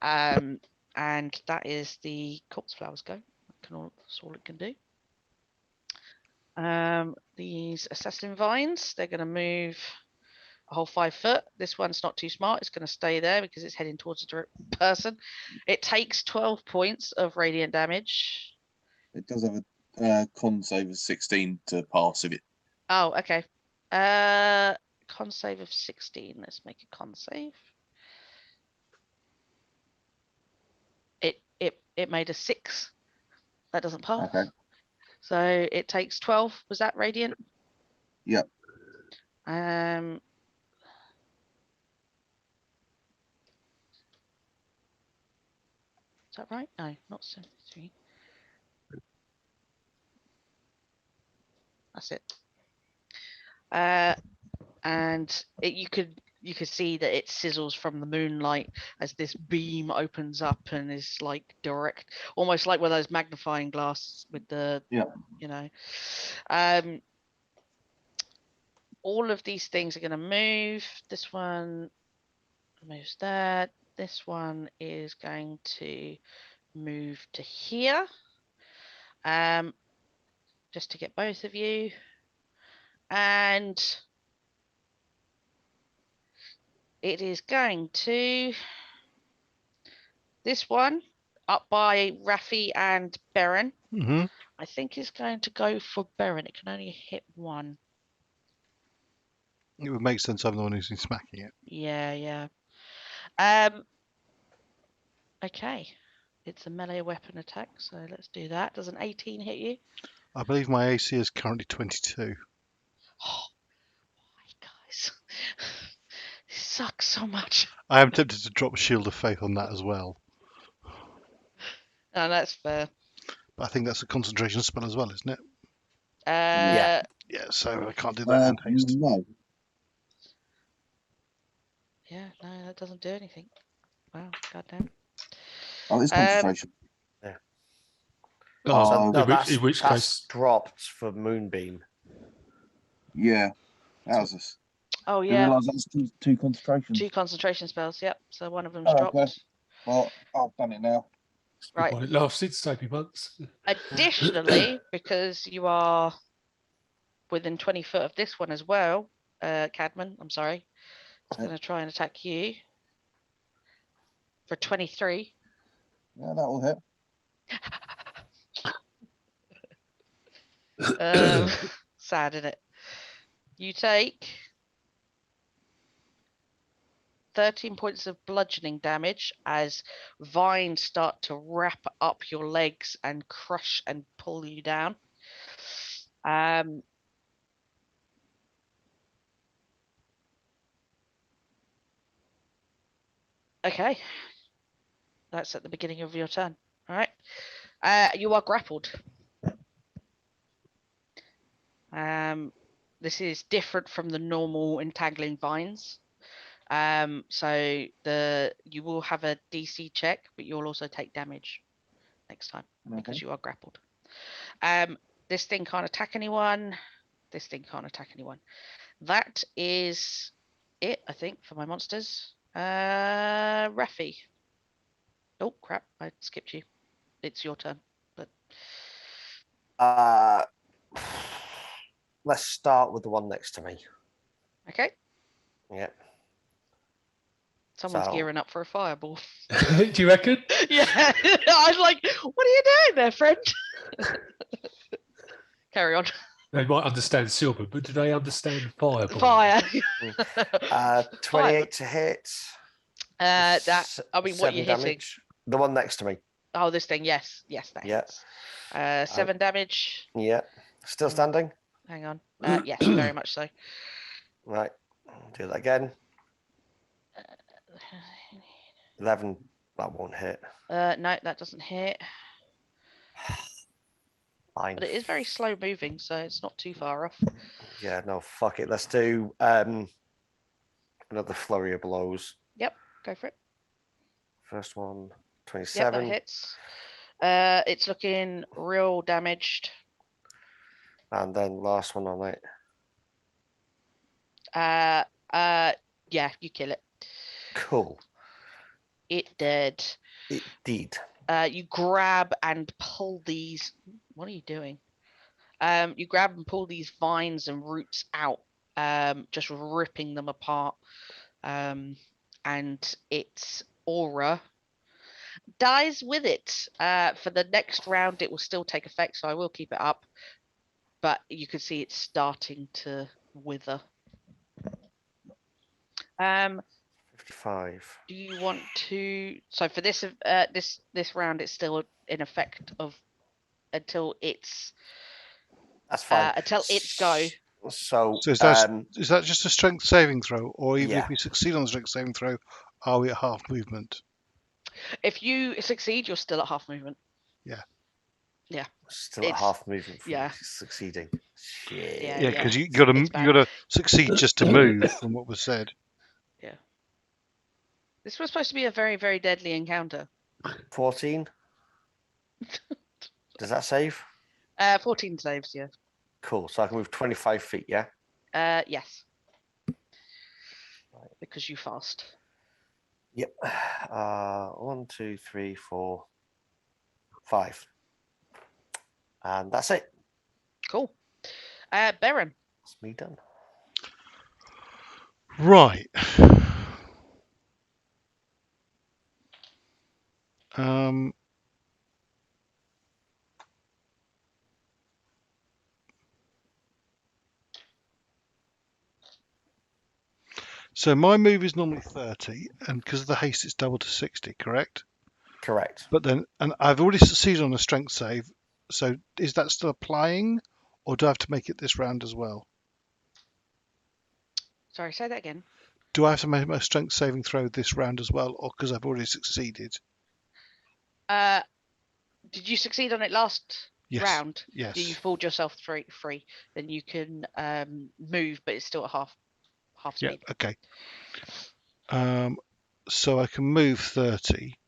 and that is the corpse flowers go. That's all it can do. These assassin vines, they're going to move a whole 5 foot. This one's not too smart. It's going to stay there because it's heading towards a person. It takes 12 points of radiant damage. It does have a con save of 16 to pass if it. Oh, okay. Con save of 16. Let's make a con save. It made a 6. That doesn't pass. Okay. So it takes 12. Was that radiant? Yep. Is that right? No, not 73. That's it. And you could see that it sizzles from the moonlight as this beam opens up and is like direct, almost like one of those magnifying glasses with the all of these things are going to move. This one moves that. This one is going to move to here, just to get both of you. And it is going to, this one up by Raphy and Beren, I think is going to go for Beren. It can only hit one. It would make sense. I'm the one who's been smacking it. Yeah. Okay. It's a melee weapon attack, so let's do that. Does an 18 hit you? I believe my AC is currently 22. Oh, why, guys? This sucks so much. I am tempted to drop Shield of Faith on that as well. No, that's fair. But I think that's a concentration spell as well, isn't it? Yeah, So I can't do that and haste. No. Yeah, no, that doesn't do anything. Wow, goddamn. Oh, it's concentration. Yeah. Oh, in which that's case dropped for Moonbeam. Yeah. How's this? Oh, I yeah. realise that's two concentrations. 2 concentration spells, yep. So one of them's Oh, dropped. okay. Well, I've done it now. Right. It lasted so many months. Additionally, because you are within 20 foot of this one as well, Cadman, I'm sorry, it's going to try and attack you for 23. Yeah, that will hit. Sad, isn't it? You take 13 points of bludgeoning damage as vines start to wrap up your legs and crush and pull you down. Okay. That's at the beginning of your turn. All right. You are grappled. This is different from the normal entangling vines. So you will have a DC check, but you'll also take damage next time because you are grappled. This thing can't attack anyone. This thing can't attack anyone. That is it, I think, for my monsters. Raphy. Oh crap! I skipped you. it's your turn. But let's start with the one next to me. okay, Yeah. someone's So- gearing up for a fireball. Do you reckon? Yeah, I was like, "What are you doing there, friend?" Carry on. They might understand silver, but do they understand fireball? Fire. 28 to hit. That. I mean, what are you 7 hitting? damage. The one next to me. Oh, this thing. Yes, that Yeah. hits. 7 damage. Yeah. Still standing? Hang on. Yes, very much so. Right. Do that again. 11. That won't hit. No, that doesn't hit. Fine. But it is very slow moving, so it's not too far off. Yeah, no, fuck it. Let's do another flurry of blows. Yep, go for it. First one, Yep, 27. that hits. It's looking real damaged. And then last one on it. Yeah, you kill it. Cool. It did. It did. You grab and pull these. What are you doing? You grab and pull these vines and roots out, just ripping them apart. And its aura dies with it. For the next round, it will still take effect, so I will keep it up. But you can see it's starting to wither. 55. Do you want to? So for this this round, it's still in effect of until it's That's fine. until it's go. So, So is that just a strength saving throw, or even yeah. if we succeed on the strength saving throw, are we at half movement? If you succeed, you're still at half movement. Still at It's- half movement for yeah. succeeding. Shit. Yeah, Yeah, because you it's got bad. to succeed just to move, from what was said. This was supposed to be a very, very deadly encounter. 14. Does that save? 14 saves, yeah. Cool. So I can move 25 feet, yeah? Yes. Because you fast. Yep. 1, 2, 3, 4, 5. And that's it. Cool. Baron. That's me done. Right. So my move is normally 30, and because of the haste, it's doubled to 60, correct? Correct. But then, and I've already succeeded on a strength save, so is that still applying, or do I have to make it this round as well? Sorry, say that again. Do I have to make my strength saving throw this round as well, or because I've already succeeded? Did you succeed on it last Yes. round? Yes. You pulled yourself free. Then you can move, but it's still at half Yeah. speed. Okay. So I can move 30.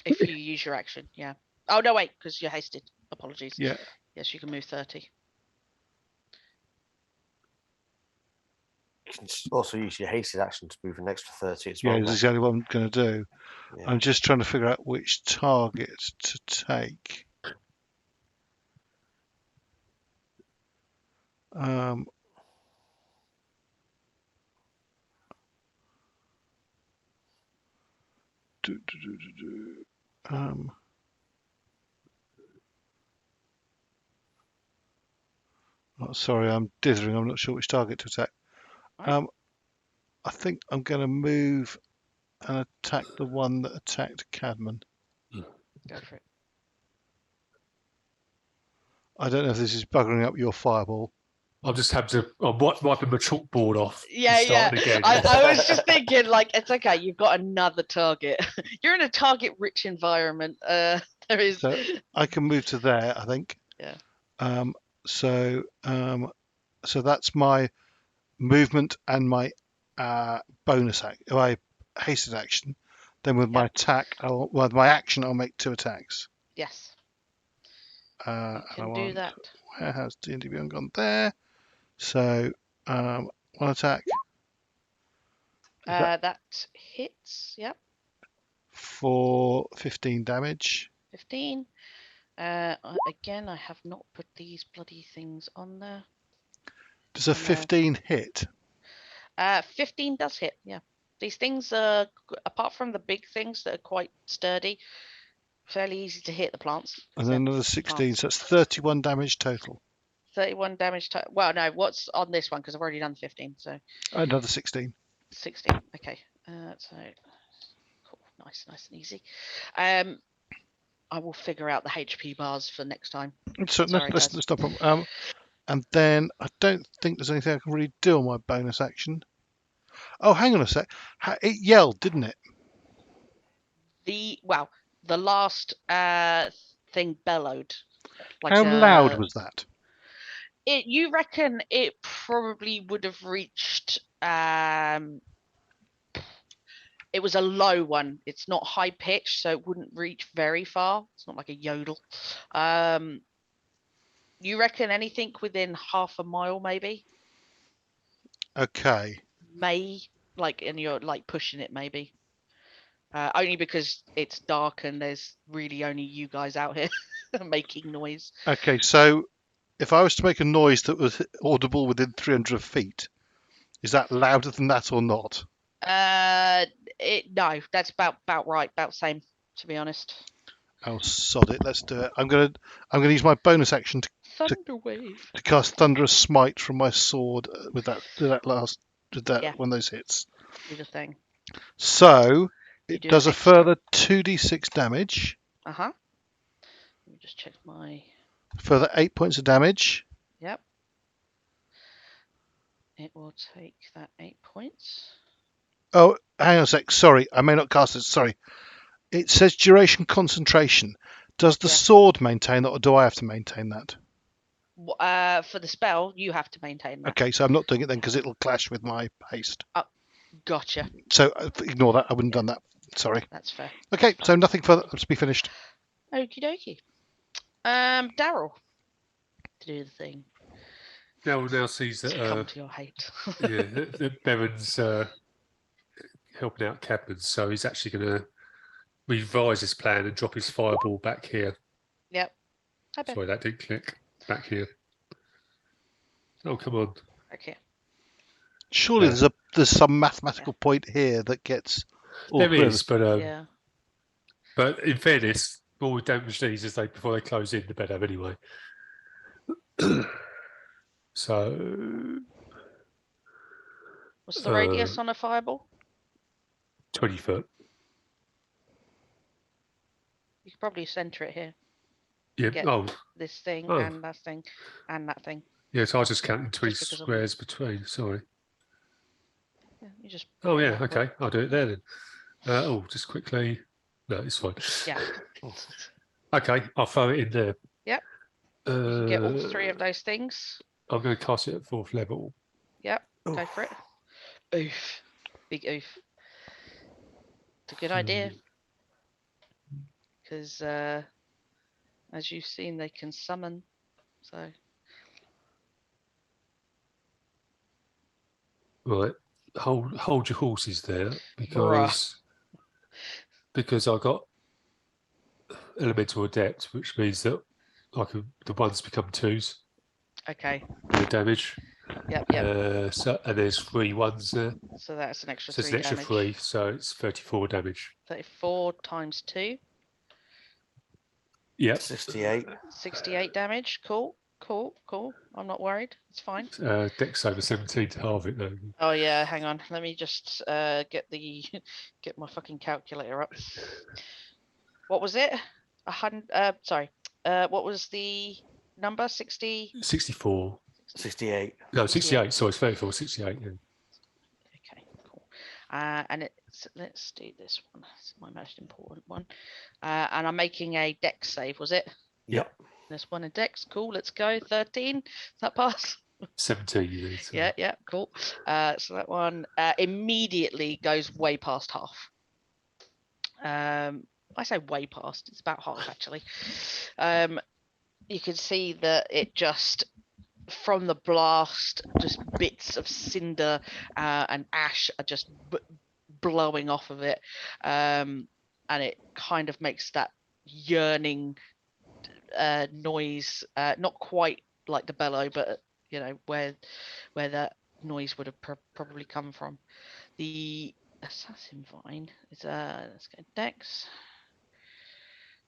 If you use your action, yeah. Oh no, wait, because you're hasted. Apologies. Yeah. Yes, you can move 30. You can also use your hasted action to move an extra 30 as Yeah, well. that's exactly what I'm going to do. Yeah. I'm just trying to figure out which target to take. Oh, sorry, I'm dithering. I'm not sure which target to attack. Right. I think I'm going to move and attack the one that attacked Cadman. Go for it. I don't know if this is buggering up your fireball. I'll just have to wiping my chalkboard off. Yeah, and yeah. start again. I was just thinking, like, it's okay. You've got another target. You're in a target-rich environment. There is. So I can move to there, I think. Yeah. So that's my movement and my bonus my hasted action. Then with my attack, with my action, I'll make 2 attacks. Yes. You can do that. Where has D&D Beyond gone? There. So 1 attack. That hits. Yep. For 15 damage. 15. Again, I have not put these bloody things on there. Does a 15 hit? 15 does hit, yeah. These things are, apart from the big things that are quite sturdy, fairly easy to hit the plants. And then another 16, so that's 31 damage total. 31 damage total. Well, no, what's on this one? Because I've already done 15, so. Another 16. 16, okay. So, cool, nice and easy. I will figure out the HP bars for next time. So Sorry, that's no problem. And then I don't think there's anything I can really do on my bonus action. Oh, hang on a sec. It yelled, didn't it? The last thing bellowed. Like how loud was that? You reckon it probably would have reached. It was a low one. It's not high pitched, so it wouldn't reach very far. It's not like a yodel. You reckon anything within half a mile, maybe? Okay. And you're like pushing it, maybe. Only because it's dark and there's really only you guys out here making noise. Okay, so if I was to make a noise that was audible within 300 feet, is that louder than that or not? No, that's about right, about same, to be honest. Oh, sod it. Let's do it. I'm gonna use my bonus action to cast Thunderous Smite from my sword with that one of those hits. Do the thing. So it does a further 2d6 damage. Let me just check my. Further 8 points of damage. Yep. It will take that 8 points. Oh, hang on a sec. Sorry, I may not cast it. Sorry. It says duration concentration. Does the sword maintain that, or do I have to maintain that? For the spell, you have to maintain that. Okay, so I'm not doing it then because it'll clash with my haste. Gotcha. So ignore that. I wouldn't have done that. Sorry. That's fair. Okay, so nothing further to be finished. Okie dokie. Darrell, to do the thing. Darrell now sees that. Come to your hate. that Baron's helping out Cadman, so he's actually going to revise his plan and drop his fireball back here. Yep. Sorry, that didn't click. Back here. Oh, come on. Okay. Surely there's some mathematical point here that gets. There is, but but in fairness, the more damage these before they close in, the better anyway. So. What's the radius on a fireball? 20 foot. You could probably center it here. Yeah. Get this thing and that thing and that thing. Yeah, so I was just counting 20 squares between. Sorry. Yeah, you just. Oh yeah, okay. I'll do it there then. Just quickly. No, it's fine. Yeah. Okay, I'll throw it in there. Yep. You can get all 3 of those things. I'm going to cast it at 4th level. Yep. Go for it. Oof. Big oof. It's a good idea. Because as you've seen, they can summon. So. Right. Hold your horses there because I got elemental adept, which means that the ones become 2s. Okay. The damage. Yep. And there's 3 1s there. So that's an extra 3 So it's an extra damage. 3, so it's 34 damage. 34 times 2. Yeah. 68. 68 damage. Cool. I'm not worried. It's fine. Dex over 17 to halve it though. Oh yeah, hang on. Let me just get my fucking calculator up. What was it? 100. Sorry. What was the number? 60. 64. 68. No, 68. Sorry, it's 34. 68. Yeah. Okay, cool. And let's do this one. It's my most important one. And I'm making a dex save. Was it? Yep. This one a dex. Cool. Let's go. 13. Does that pass? 17. Yeah. Cool. So that one immediately goes way past half. I say way past. It's about half actually. You can see that it just from the blast, just bits of cinder and ash are just blowing off of it, and it kind of makes that yearning noise, not quite like the bellow, but you know where that noise would have probably come from. The assassin vine is let's go dex.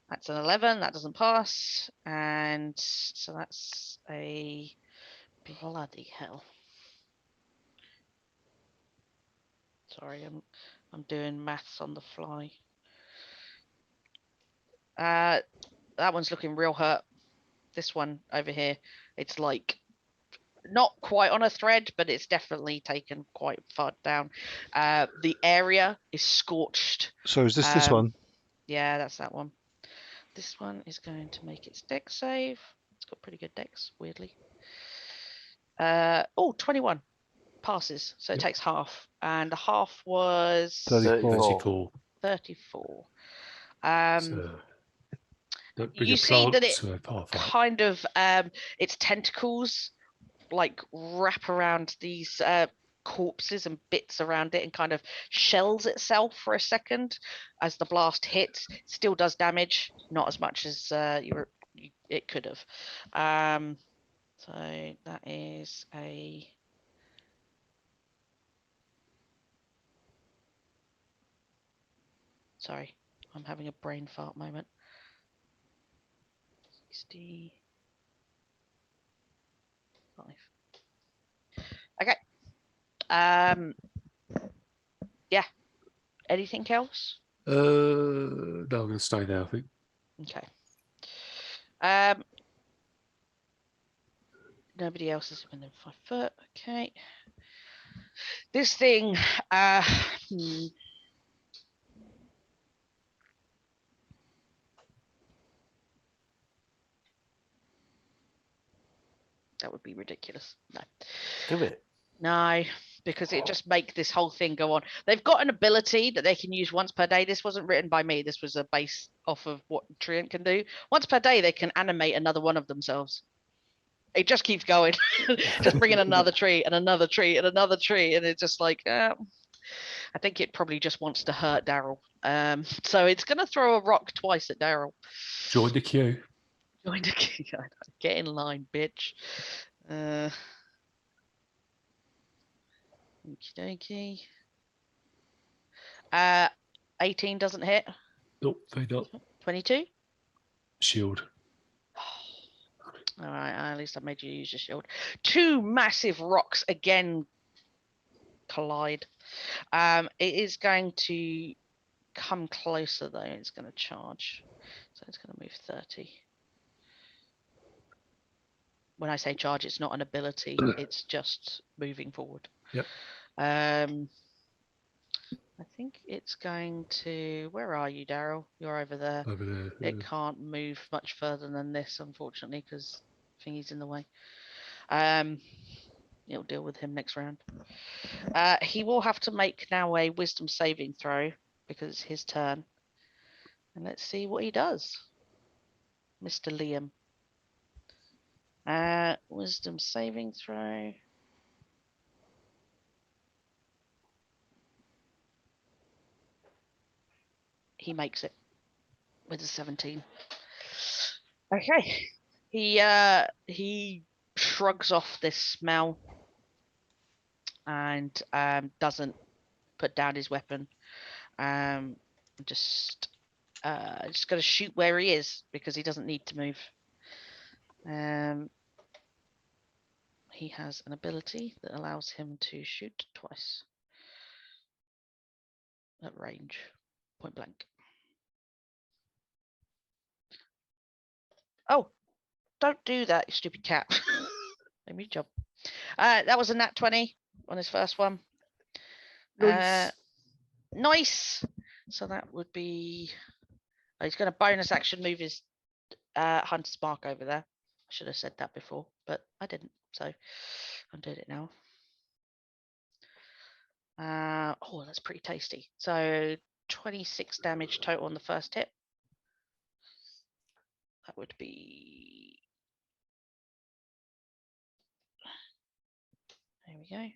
That's an 11. That doesn't pass, and so that's a bloody hell. Sorry, I'm doing maths on the fly. That one's looking real hurt. This one over here, it's like not quite on a thread, but it's definitely taken quite far down. The area is scorched. So is this one? Yeah, that's that one. This one is going to make its dex save. It's got pretty good dex, weirdly. 21 passes, so it takes half, and the half was 34. 34. You see that it kind of its tentacles like wrap around these corpses and bits around it and kind of shells itself for a second as the blast hits. Still does damage, not as much as it could have. So that is a sorry, I'm having a brain fart moment. 65. Okay. Yeah. Anything else? No, I'm going to stay there, I think. Okay. Nobody else is within 5 foot. Okay. This thing, that would be ridiculous. No. Do it. No, because it just make this whole thing go on. They've got an ability that they can use once per day. This wasn't written by me. This was a base off of what Treant can do. Once per day, they can animate another one of themselves. It just keeps going, just bringing another tree and another tree and another tree, and it's just like, I think it probably just wants to hurt Darrell. So it's gonna throw a rock twice at Darrell. Join the queue. Join the queue. Get in line, bitch. Okie dokie. 18 doesn't hit. Nope, they not. 22. Shield. All right, at least I made you use your shield. 2 massive rocks again collide. It is going to come closer though. It's going to charge, so it's going to move 30. When I say charge, it's not an ability. It's just moving forward. Yep. I think it's going to. Where are you, Darrell? You're over there. Over there. It can't move much further than this, unfortunately, because thingy's in the way. You'll deal with him next round. He will have to make now a wisdom saving throw because it's his turn. And let's see what he does. Mr. Liam. Wisdom saving throw. He makes it with a 17. Okay. He shrugs off this smell and doesn't put down his weapon. Just gonna shoot where he is because he doesn't need to move. He has an ability that allows him to shoot twice at range, point blank. Oh, don't do that, you stupid cat. Let me jump. That was a nat 20 on his first one. Nice. So that would be. Oh, he's going to bonus action move his Hunter's Mark over there. I should have said that before, but I didn't. So I'm doing it now. Oh, that's pretty tasty. So 26 damage total on the first hit. That would be. There we go.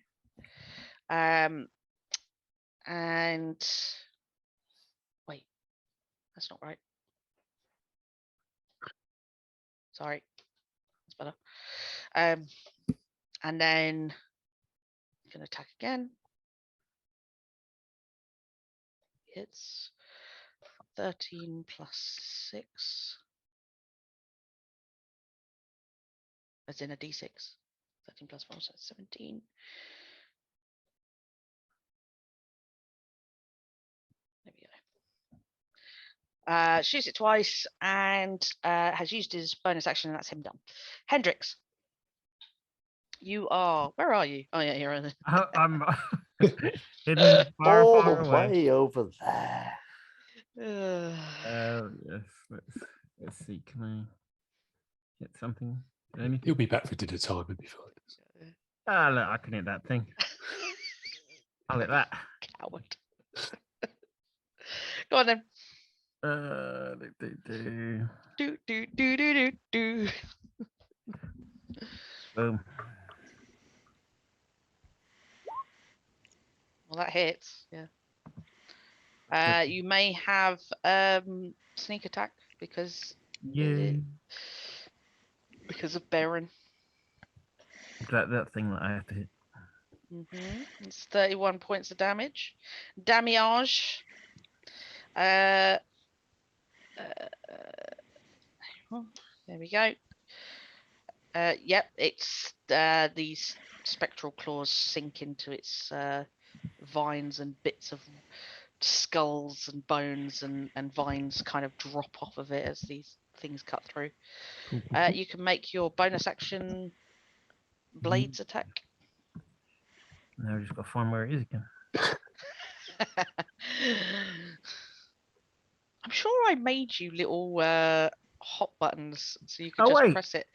And wait, that's not right. Sorry, that's better. And then you can attack again. It's 13 plus 6. As in a d6. 13 plus 4, so 17. There we go. Shoots it twice and has used his bonus action, and that's him done. Hendrix, you are. Where are you? Oh yeah, you're in. I'm hidden far, All far the away. way over there. Yes. Let's see. Can I get something? Anything? He'll be back for dinner time and be fine. Ah, look, I can hit that thing. I'll hit that. Coward. Go on then. Do. Boom. Well, that hits. Yeah. You may have sneak attack because of Baron. That thing that I have to hit. It's 31 points of damage. Damage. There we go. Yep, it's these spectral claws sink into its vines, and bits of skulls and bones and vines kind of drop off of it as these things cut through. You can make your bonus action blades attack. Now we just got to find where it is again. I'm sure I made you little hot buttons so you could press it.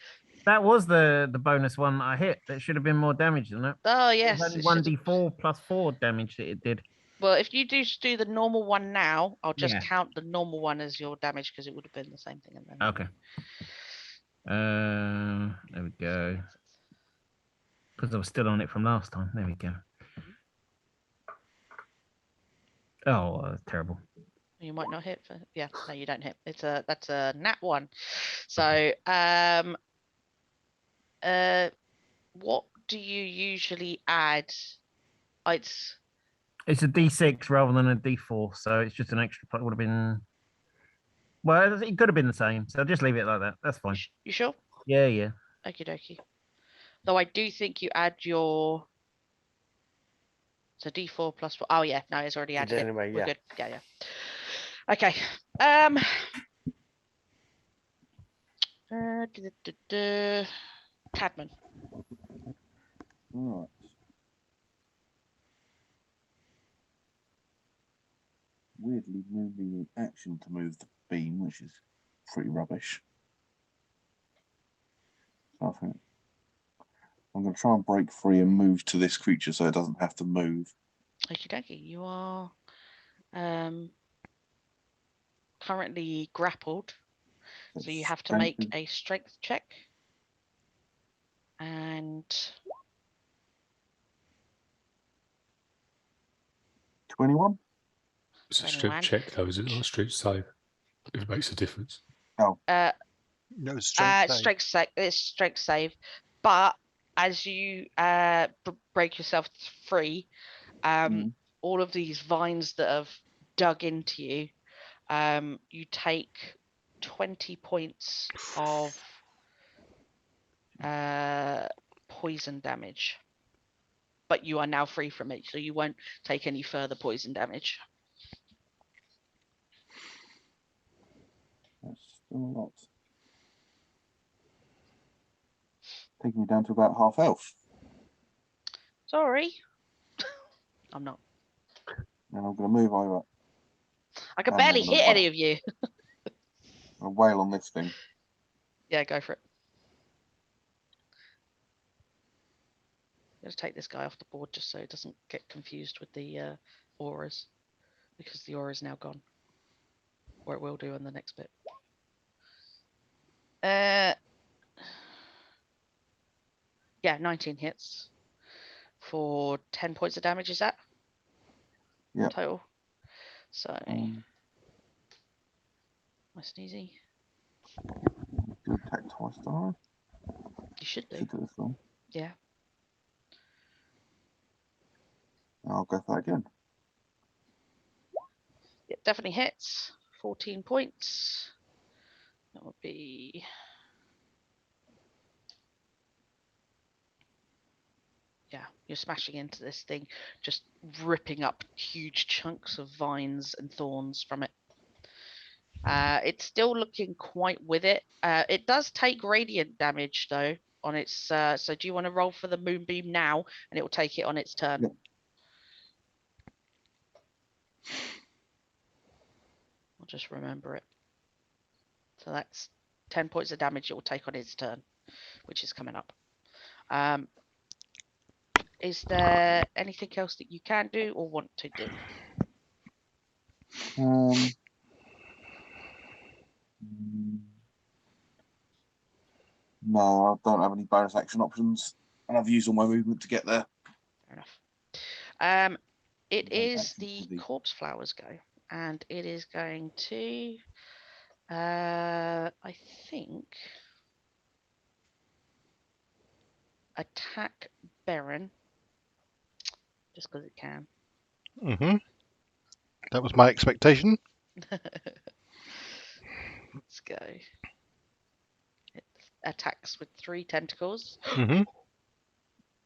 That was the bonus one I hit. That should have been more damage than that. Oh yes, it was only 1d4 plus 4 damage that it did. Well, if you do the normal one now, I'll just count the normal one as your damage because it would have been the same thing. And then okay. There we go. Because I was still on it from last time. There we go. Oh, that's terrible. You might not hit. No, you don't hit. That's a nat 1. So, what do you usually add? It's a d6 rather than a d4, so it's just an extra. It would have been. Well, it could have been the same. So just leave it like that. That's fine. You sure? Yeah. Okie dokie. Though I do think you add your. So d4 plus 4. Oh yeah, no, it's already added. Anyway, We're yeah. good. Yeah. Okay. Cadman. All right. Weirdly moving an action to move the beam, which is pretty rubbish. I think I'm going to try and break free and move to this creature so it doesn't have to move. Okie dokie. You are currently grappled, so you have to make a strength check. And 21. It's a strength check, though, is it? Not a strength save. If it makes a difference. Oh. No, strength save. It's strength save. But as you break yourself free, all of these vines that have dug into you, you take 20 points of poison damage. But you are now free from it, so you won't take any further poison damage. That's still a lot. Taking me down to about half health. Sorry. I'm not. Now I'm going to move over. I can barely hit any of you. I'll wail on this thing. Yeah, go for it. Let's take this guy off the board just so it doesn't get confused with the auras, because the aura is now gone. Or it will do in the next bit. Yeah, 19 hits for 10 points of damage, is that? Yeah. Total. So, nice and easy. Do attack twice, don't You should do. Should do this one. Yeah. I'll go for that again. It definitely hits. 14 points. That would be... Yeah, you're smashing into this thing, just ripping up huge chunks of vines and thorns from it. It's still looking quite with it. It does take radiant damage though on its. So do you want to roll for the moonbeam now, and it will take it on its turn? Yep. I'll just remember it. So that's 10 points of damage it will take on its turn, which is coming up. Is there anything else that you can do or want to do? No, I don't have any bonus action options, and I've used all my movement to get there. Fair enough. It is the corpse flowers go, and it is going to, I think, attack Baron, just because it can. That was my expectation. Let's go. It attacks with 3 tentacles.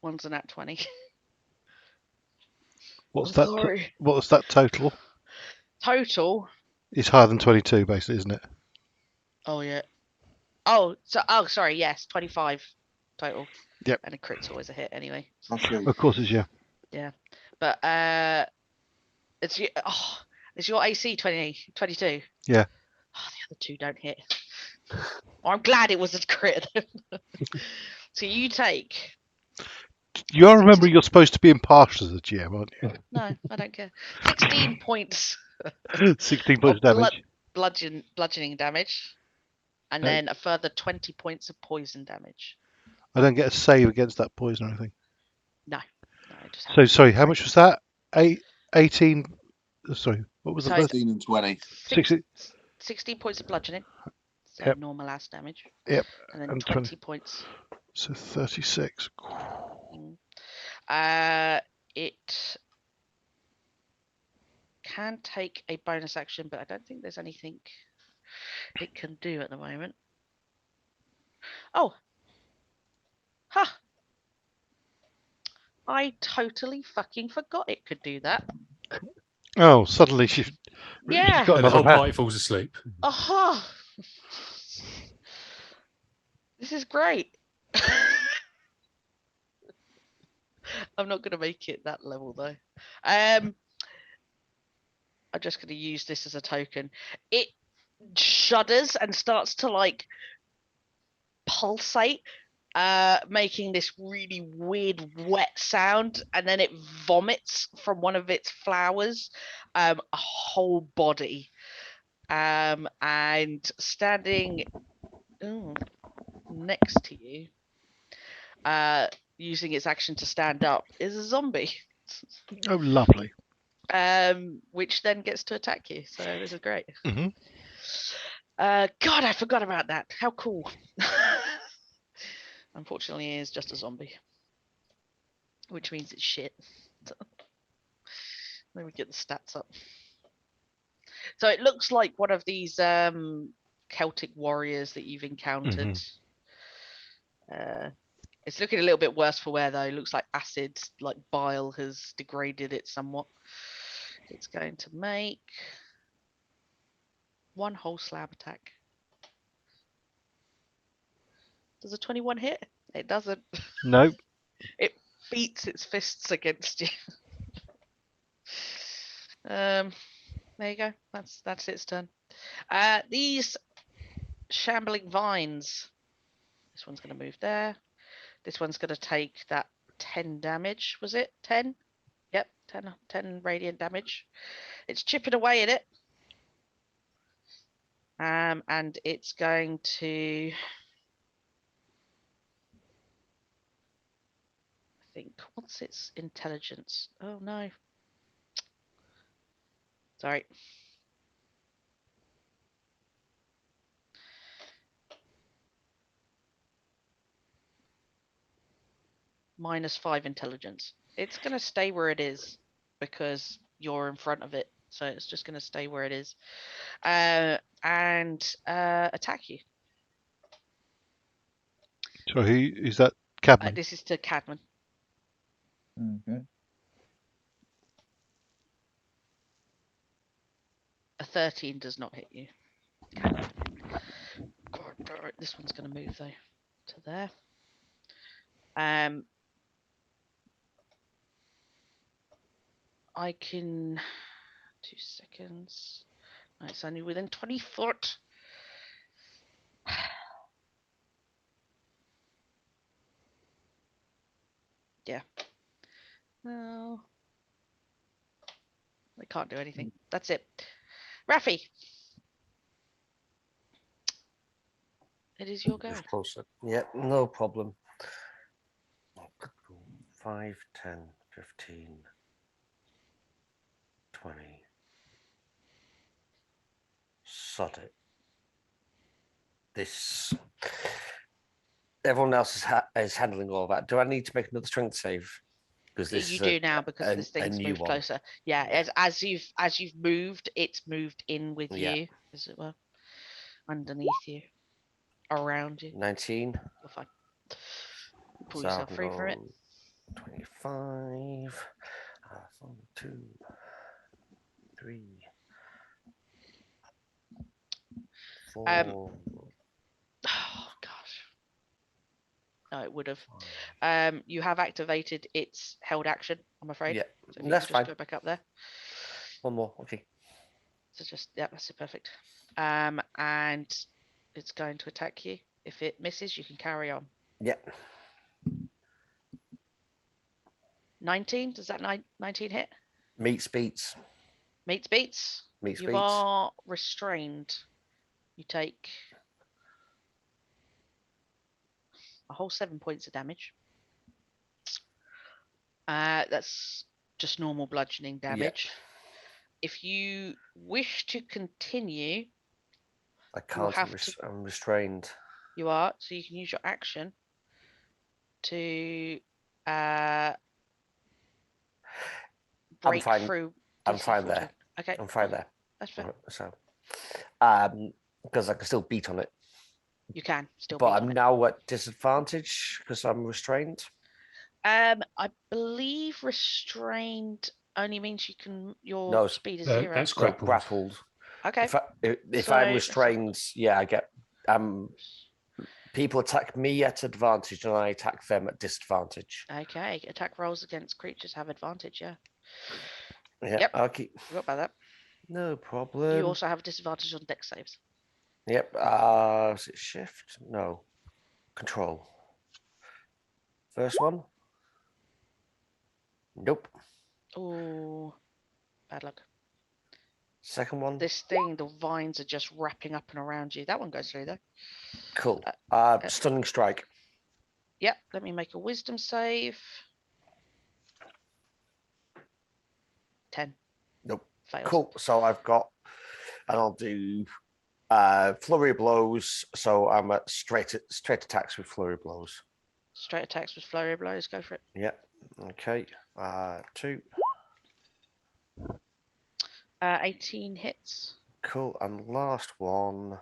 One's a nat 20. What's that? Sorry. What's that total? Total. It's higher than 22, basically, isn't it? Oh yeah. Sorry. Yes, 25 total. Yep. And a crit's always a hit anyway. Of course, it's yeah. Yeah, but it's your AC 22. Yeah. Oh, the other 2 don't hit. Well, I'm glad it was a crit. So you take. You are remembering you're supposed to be impartial as a GM, aren't you? No, I don't care. 16 points. 16 points of damage. Bludgeoning damage, and then a further 20 points of poison damage. I don't get a save against that poison or anything. No. So sorry, how much was that? 18. Sorry, what was the first? 16 and 20. 16 points of bludgeoning. So Yep. normal ass damage. Yep. And then 20 points. So 36. It can take a bonus action, but I don't think there's anything it can do at the moment. Oh. Huh. I totally fucking forgot it could do that. Oh, suddenly she's got and the whole another party falls asleep. Aha! This is great. I'm not going to make it that level though. I'm just going to use this as a token. It shudders and starts to like pulsate, making this really weird wet sound, and then it vomits from one of its flowers a whole body. And standing next to you, using its action to stand up, is a zombie. Oh, lovely. Which then gets to attack you. So this is great. God, I forgot about that. How cool. Unfortunately, it is just a zombie, which means it's shit. Let me get the stats up. So it looks like one of these Celtic warriors that you've encountered. It's looking a little bit worse for wear though. It looks like acid, like bile, has degraded it somewhat. It's going to make 1 whole slab attack. Does a 21 hit? It doesn't. No. It beats its fists against you. There you go. That's its turn. These shambling vines. This one's going to move there. This one's going to take that 10 damage. Was it 10? Yep, 10 radiant damage. It's chipping away at it. And it's going to, I think, what's its intelligence? Oh no. Sorry. -5 intelligence. It's going to stay where it is because you're in front of it. So it's just going to stay where it is. And attack you. So is that Cadman? This is to Cadman. Okay. A 13 does not hit you. God, this one's going to move though to there. I can 2 seconds. No, it's only within 20 foot. Yeah. No. I can't do anything. That's it. Raphy. It is your go. Just closer. Yeah, no problem. 5, 10, 15, 20. Sod it. This. Everyone else is handling all that. Do I need to make another strength save? Because this you do now because this thing's moved closer. Yeah, as you've moved, it's moved in with you, as it were, underneath you, around you. 19. You're fine. Pull yourself free from it. 25. 1, 2, 3, 4. Oh gosh. No, it would have. You have activated its held action, I'm afraid. Yeah, so if you that's can just fine. Go back up there. One more, okay. So just that's it, perfect. And it's going to attack you. If it misses, you can carry on. Yeah. 19. Does that 19 hit? Meets beats. Meets beats. Meets you beats. are restrained. You take a whole 7 points of damage. That's just normal bludgeoning damage. Yeah. If you wish to continue, I can't. I'm restrained. You are, so you can use your action to break through. I'm fine there. Okay, I'm fine there. That's fair. So, because I can still beat on it. You can still. But I'm now at disadvantage because I'm restrained. I believe restrained only means you can. Your speed is 0. That's grappled. Okay. If I'm restrained, yeah, I get. People attack me at advantage, and I attack them at disadvantage. Okay. Attack rolls against creatures have advantage. Yeah. Yeah. Yep. I'll keep. Forgot about that. No problem. You also have a disadvantage on dex saves. Yep. Is it shift? No. Control. First one. Nope. Oh, bad luck. Second one. This thing, the vines are just wrapping up and around you. That one goes through though. Cool. Stunning strike. Yep. Let me make a wisdom save. 10. Nope. Fails. Cool. So I've got, and I'll do flurry of blows. So I'm at straight attacks with flurry of blows. Straight attacks with flurry of blows. Go for it. Yep. Okay. 2. 18 hits. Cool. And last one.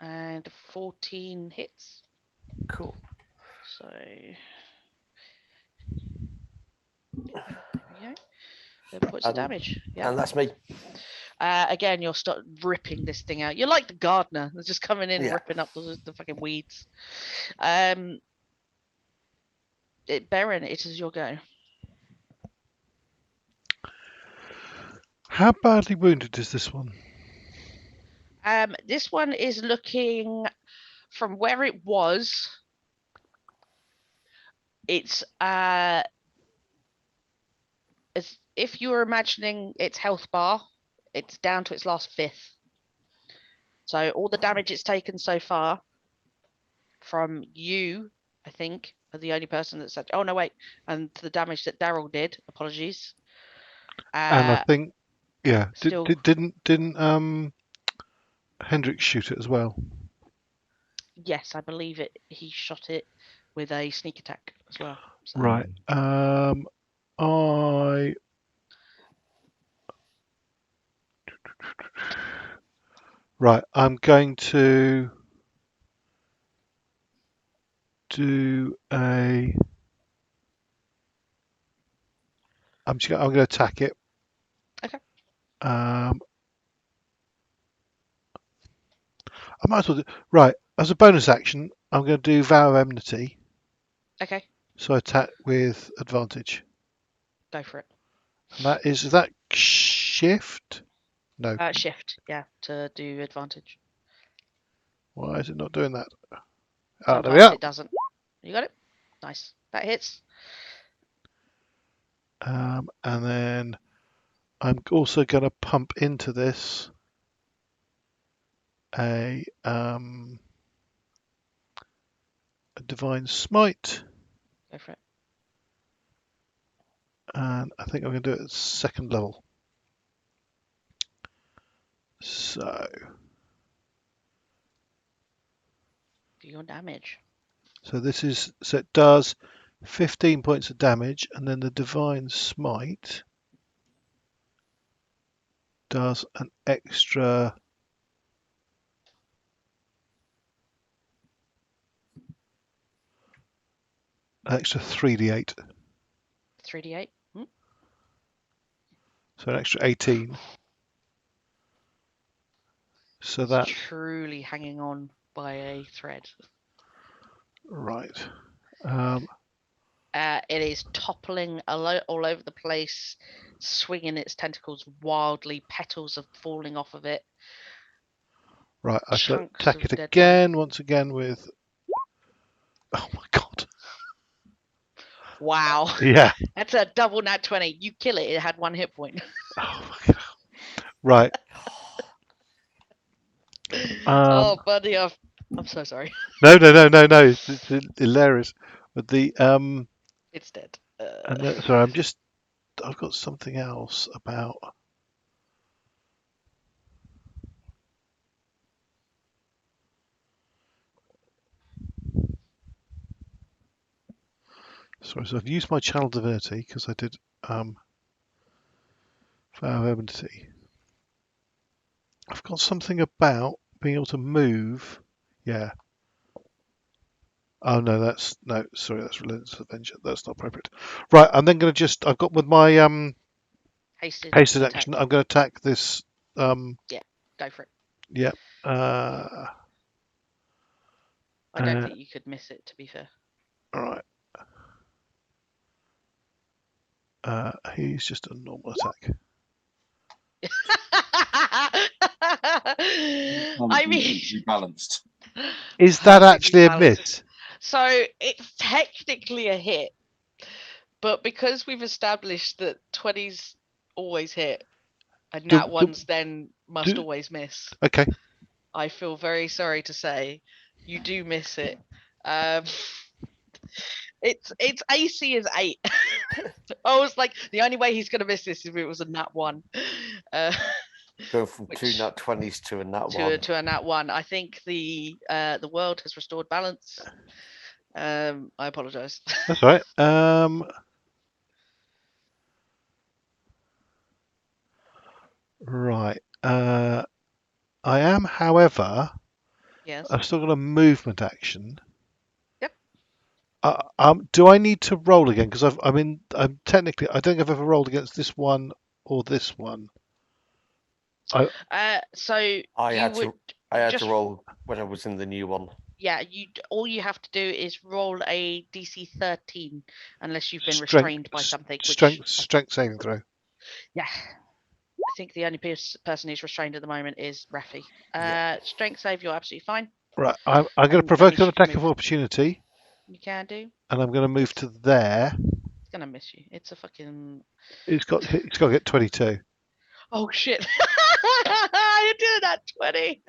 And 14 hits. Cool. So there we go. 7 points of damage. Yeah. And that's me. Again, you'll start ripping this thing out. You're like the gardener. That's just coming in, ripping up the fucking weeds. Baron, it is your go. How badly wounded is this one? This one is looking from where it was. It's as if you were imagining its health bar, it's down to its last fifth. So all the damage it's taken so far from you, I think, are the only person that said, oh no, wait, and the damage that Darrell did, apologies. And I think, yeah, didn't Hendrix shoot it as well? Yes, I believe it. He shot it with a sneak attack as well. So. Right. I'm going to do a. I'm going to attack it. Okay. I might as well do. Right. As a bonus action, I'm going to do Vow of Enmity. Okay. So attack with advantage. Go for it. And is that shift? No. Shift, yeah, to do advantage. Why is it not doing that? Sometimes it doesn't. You got it? Nice. That hits. And then I'm also going to pump into this a Divine Smite. Go for it. And I think I'm going to do it at second level. So. Do your damage. So it does 15 points of damage, and then the Divine Smite does an extra 3d8. 3d8. So an extra 18. So it's that truly hanging on by a thread. Right. It is toppling all over the place, swinging its tentacles wildly. Petals are falling off of it. Right, I shall Chunks attack of it dead again, once again with. Oh my god. Wow. Yeah. That's a double nat 20. You kill it, it had 1 hit point. Oh my god. Right. Oh, buddy, I'm so sorry. No. It's hilarious. But the It's dead. And then, sorry, I've got something else about. Sorry, so I've used my Channel Divinity because I did Vow of Enmity. I've got something about being able to move. Yeah. Oh no, that's Relentless Adventure. That's not appropriate. Right, I'm then going to I've got with my hasted action. I'm going to attack this. Yeah, go for it. Yeah. I don't think you could miss it, to be fair. All right. He's just a normal attack. I mean, balanced. Is that actually a miss? So it's technically a hit, but because we've established that 20s always hit, and nat ones then must always miss. Okay. I feel very sorry to say, you do miss it. Its AC is 8. I was like, the only way he's going to miss this is if it was a nat 1. Go from 2 nat 20s to a nat 1. To a nat 1. I think the world has restored balance. I apologise. That's all right. Right. I am, however. Yes. I've still got a movement action. Yep. Do I need to roll again? Because I'm technically, I don't think I've ever rolled against this one or this one. So I had to roll when I was in the new one. Yeah, all you have to do is roll a DC 13 unless you've been restrained by something. Strength saving throw. Yeah. I think the only person who's restrained at the moment is Raphy. Strength save, you're absolutely fine. Right, I'm going to provoke an attack of opportunity. You can do. And I'm going to move to there. It's going to miss you. It's a fucking... It's got to get 22. Oh, shit. You're doing that 20.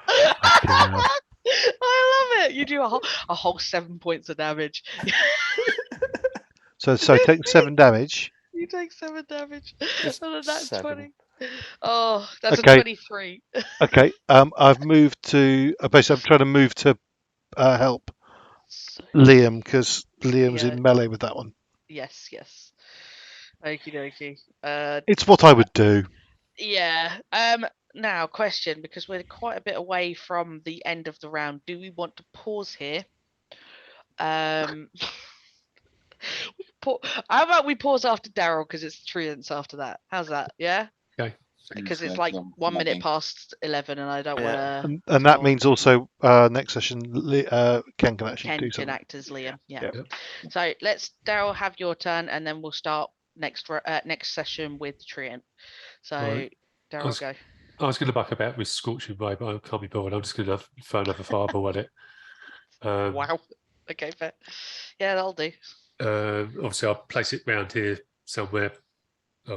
I love it. You do a whole 7 points of damage. So take 7 damage. You take 7 damage. Just and that's 7. 20. Oh, that's a 23. Okay. I've moved to. Basically, I'm trying to move to help Liam, because Liam's Yeah. in melee with that one. Yes. Okie dokie. It's what I would do. Yeah. Now, question, because we're quite a bit away from the end of the round. Do we want to pause here? How about we pause after Darrell because it's treants after that? How's that? Yeah. Okay. Because it's like 1 minute past 11, and I don't want to. And that means also next session, Ken can actually do Ken something. can act as Liam. Yeah. Yep. So let's Darrell have your turn, and then we'll start next session with treant. So Right. Darrell, go. I was going to buck about with Scorching Ray, but I can't be bothered. I'm just going to throw another fireball at it. Wow. Okay, fair. Yeah, that'll do. Obviously, I'll place it round here somewhere.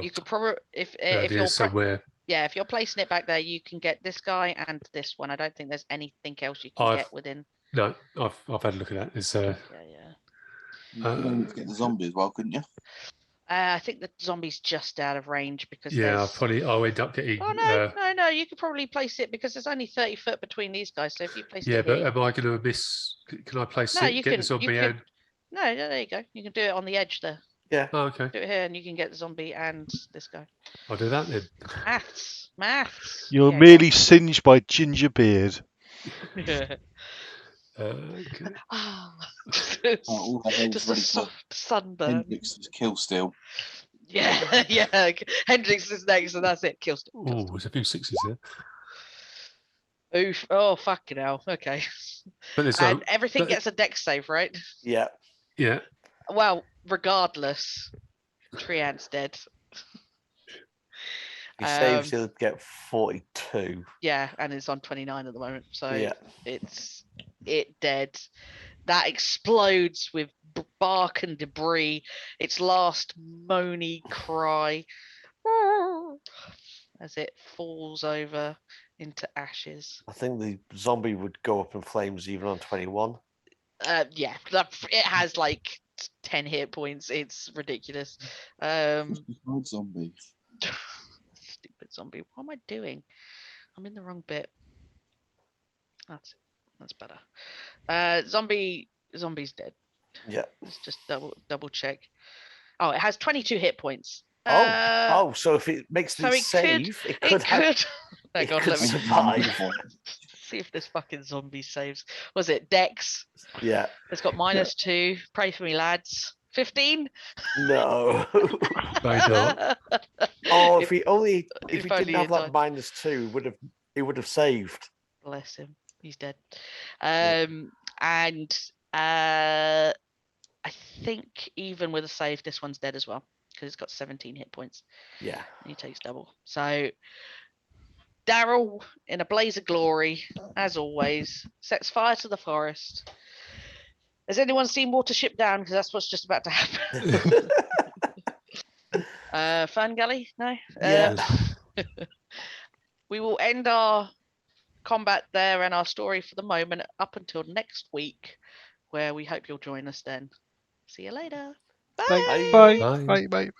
You could probably, if here you're somewhere. Yeah, if you're placing it back there, you can get this guy and this one. I don't think there's anything else you can get within. No, I've had a look at that. It's Yeah. You could only get the zombie as well, couldn't you? I think the zombie's just out of range because I'll end up getting. Oh no! You could probably place it because there's only 30 foot between these guys. So if you place it but here, am I going to miss? Can I place no, it? you Get can. the zombie You can. and. No, there you go. You can do it on the edge there. Yeah. Oh, okay. Do it here, and you can get the zombie and this guy. I'll do that then. Maths. You're merely singed by ginger beard. Okay. All the Just a soft sunburn. Hendrix's kill still. Yeah. Hendrix is next, and that's it. Kill still. Oh, there's a few sixes there. Oof! Oh, fucking hell. Okay. But and everything gets a dex save, right? Yeah. Yeah. Well, regardless, Treant's dead. He saves, he'll get 42. Yeah, and it's on 29 at the moment, so Yeah. it's dead. That explodes with bark and debris. Its last moany cry as it falls over into ashes. I think the zombie would go up in flames even on 21. Yeah, it has like 10 hit points. It's ridiculous. Zombie. Stupid zombie. What am I doing? I'm in the wrong bit. That's better. Zombie's dead. Yeah. Let's just double check. Oh, it has 22 hit points. So if it makes the save, it could survive. See if this fucking zombie saves. Was it Dex? Yeah. It's got -2. Pray for me, lads. 15? No. If he didn't have that -2, he would have saved. Bless him. He's dead. And I think even with a save, this one's dead as well because it's got 17 hit points. Yeah. And he takes double. So Darrell, in a blaze of glory, as always, sets fire to the forest. Has anyone seen Watership Down? Because that's what's just about to happen. Fern Gully? No? Yeah. We will end our combat there and our story for the moment up until next week, where we hope you'll join us then. See you later. Bye. Bye.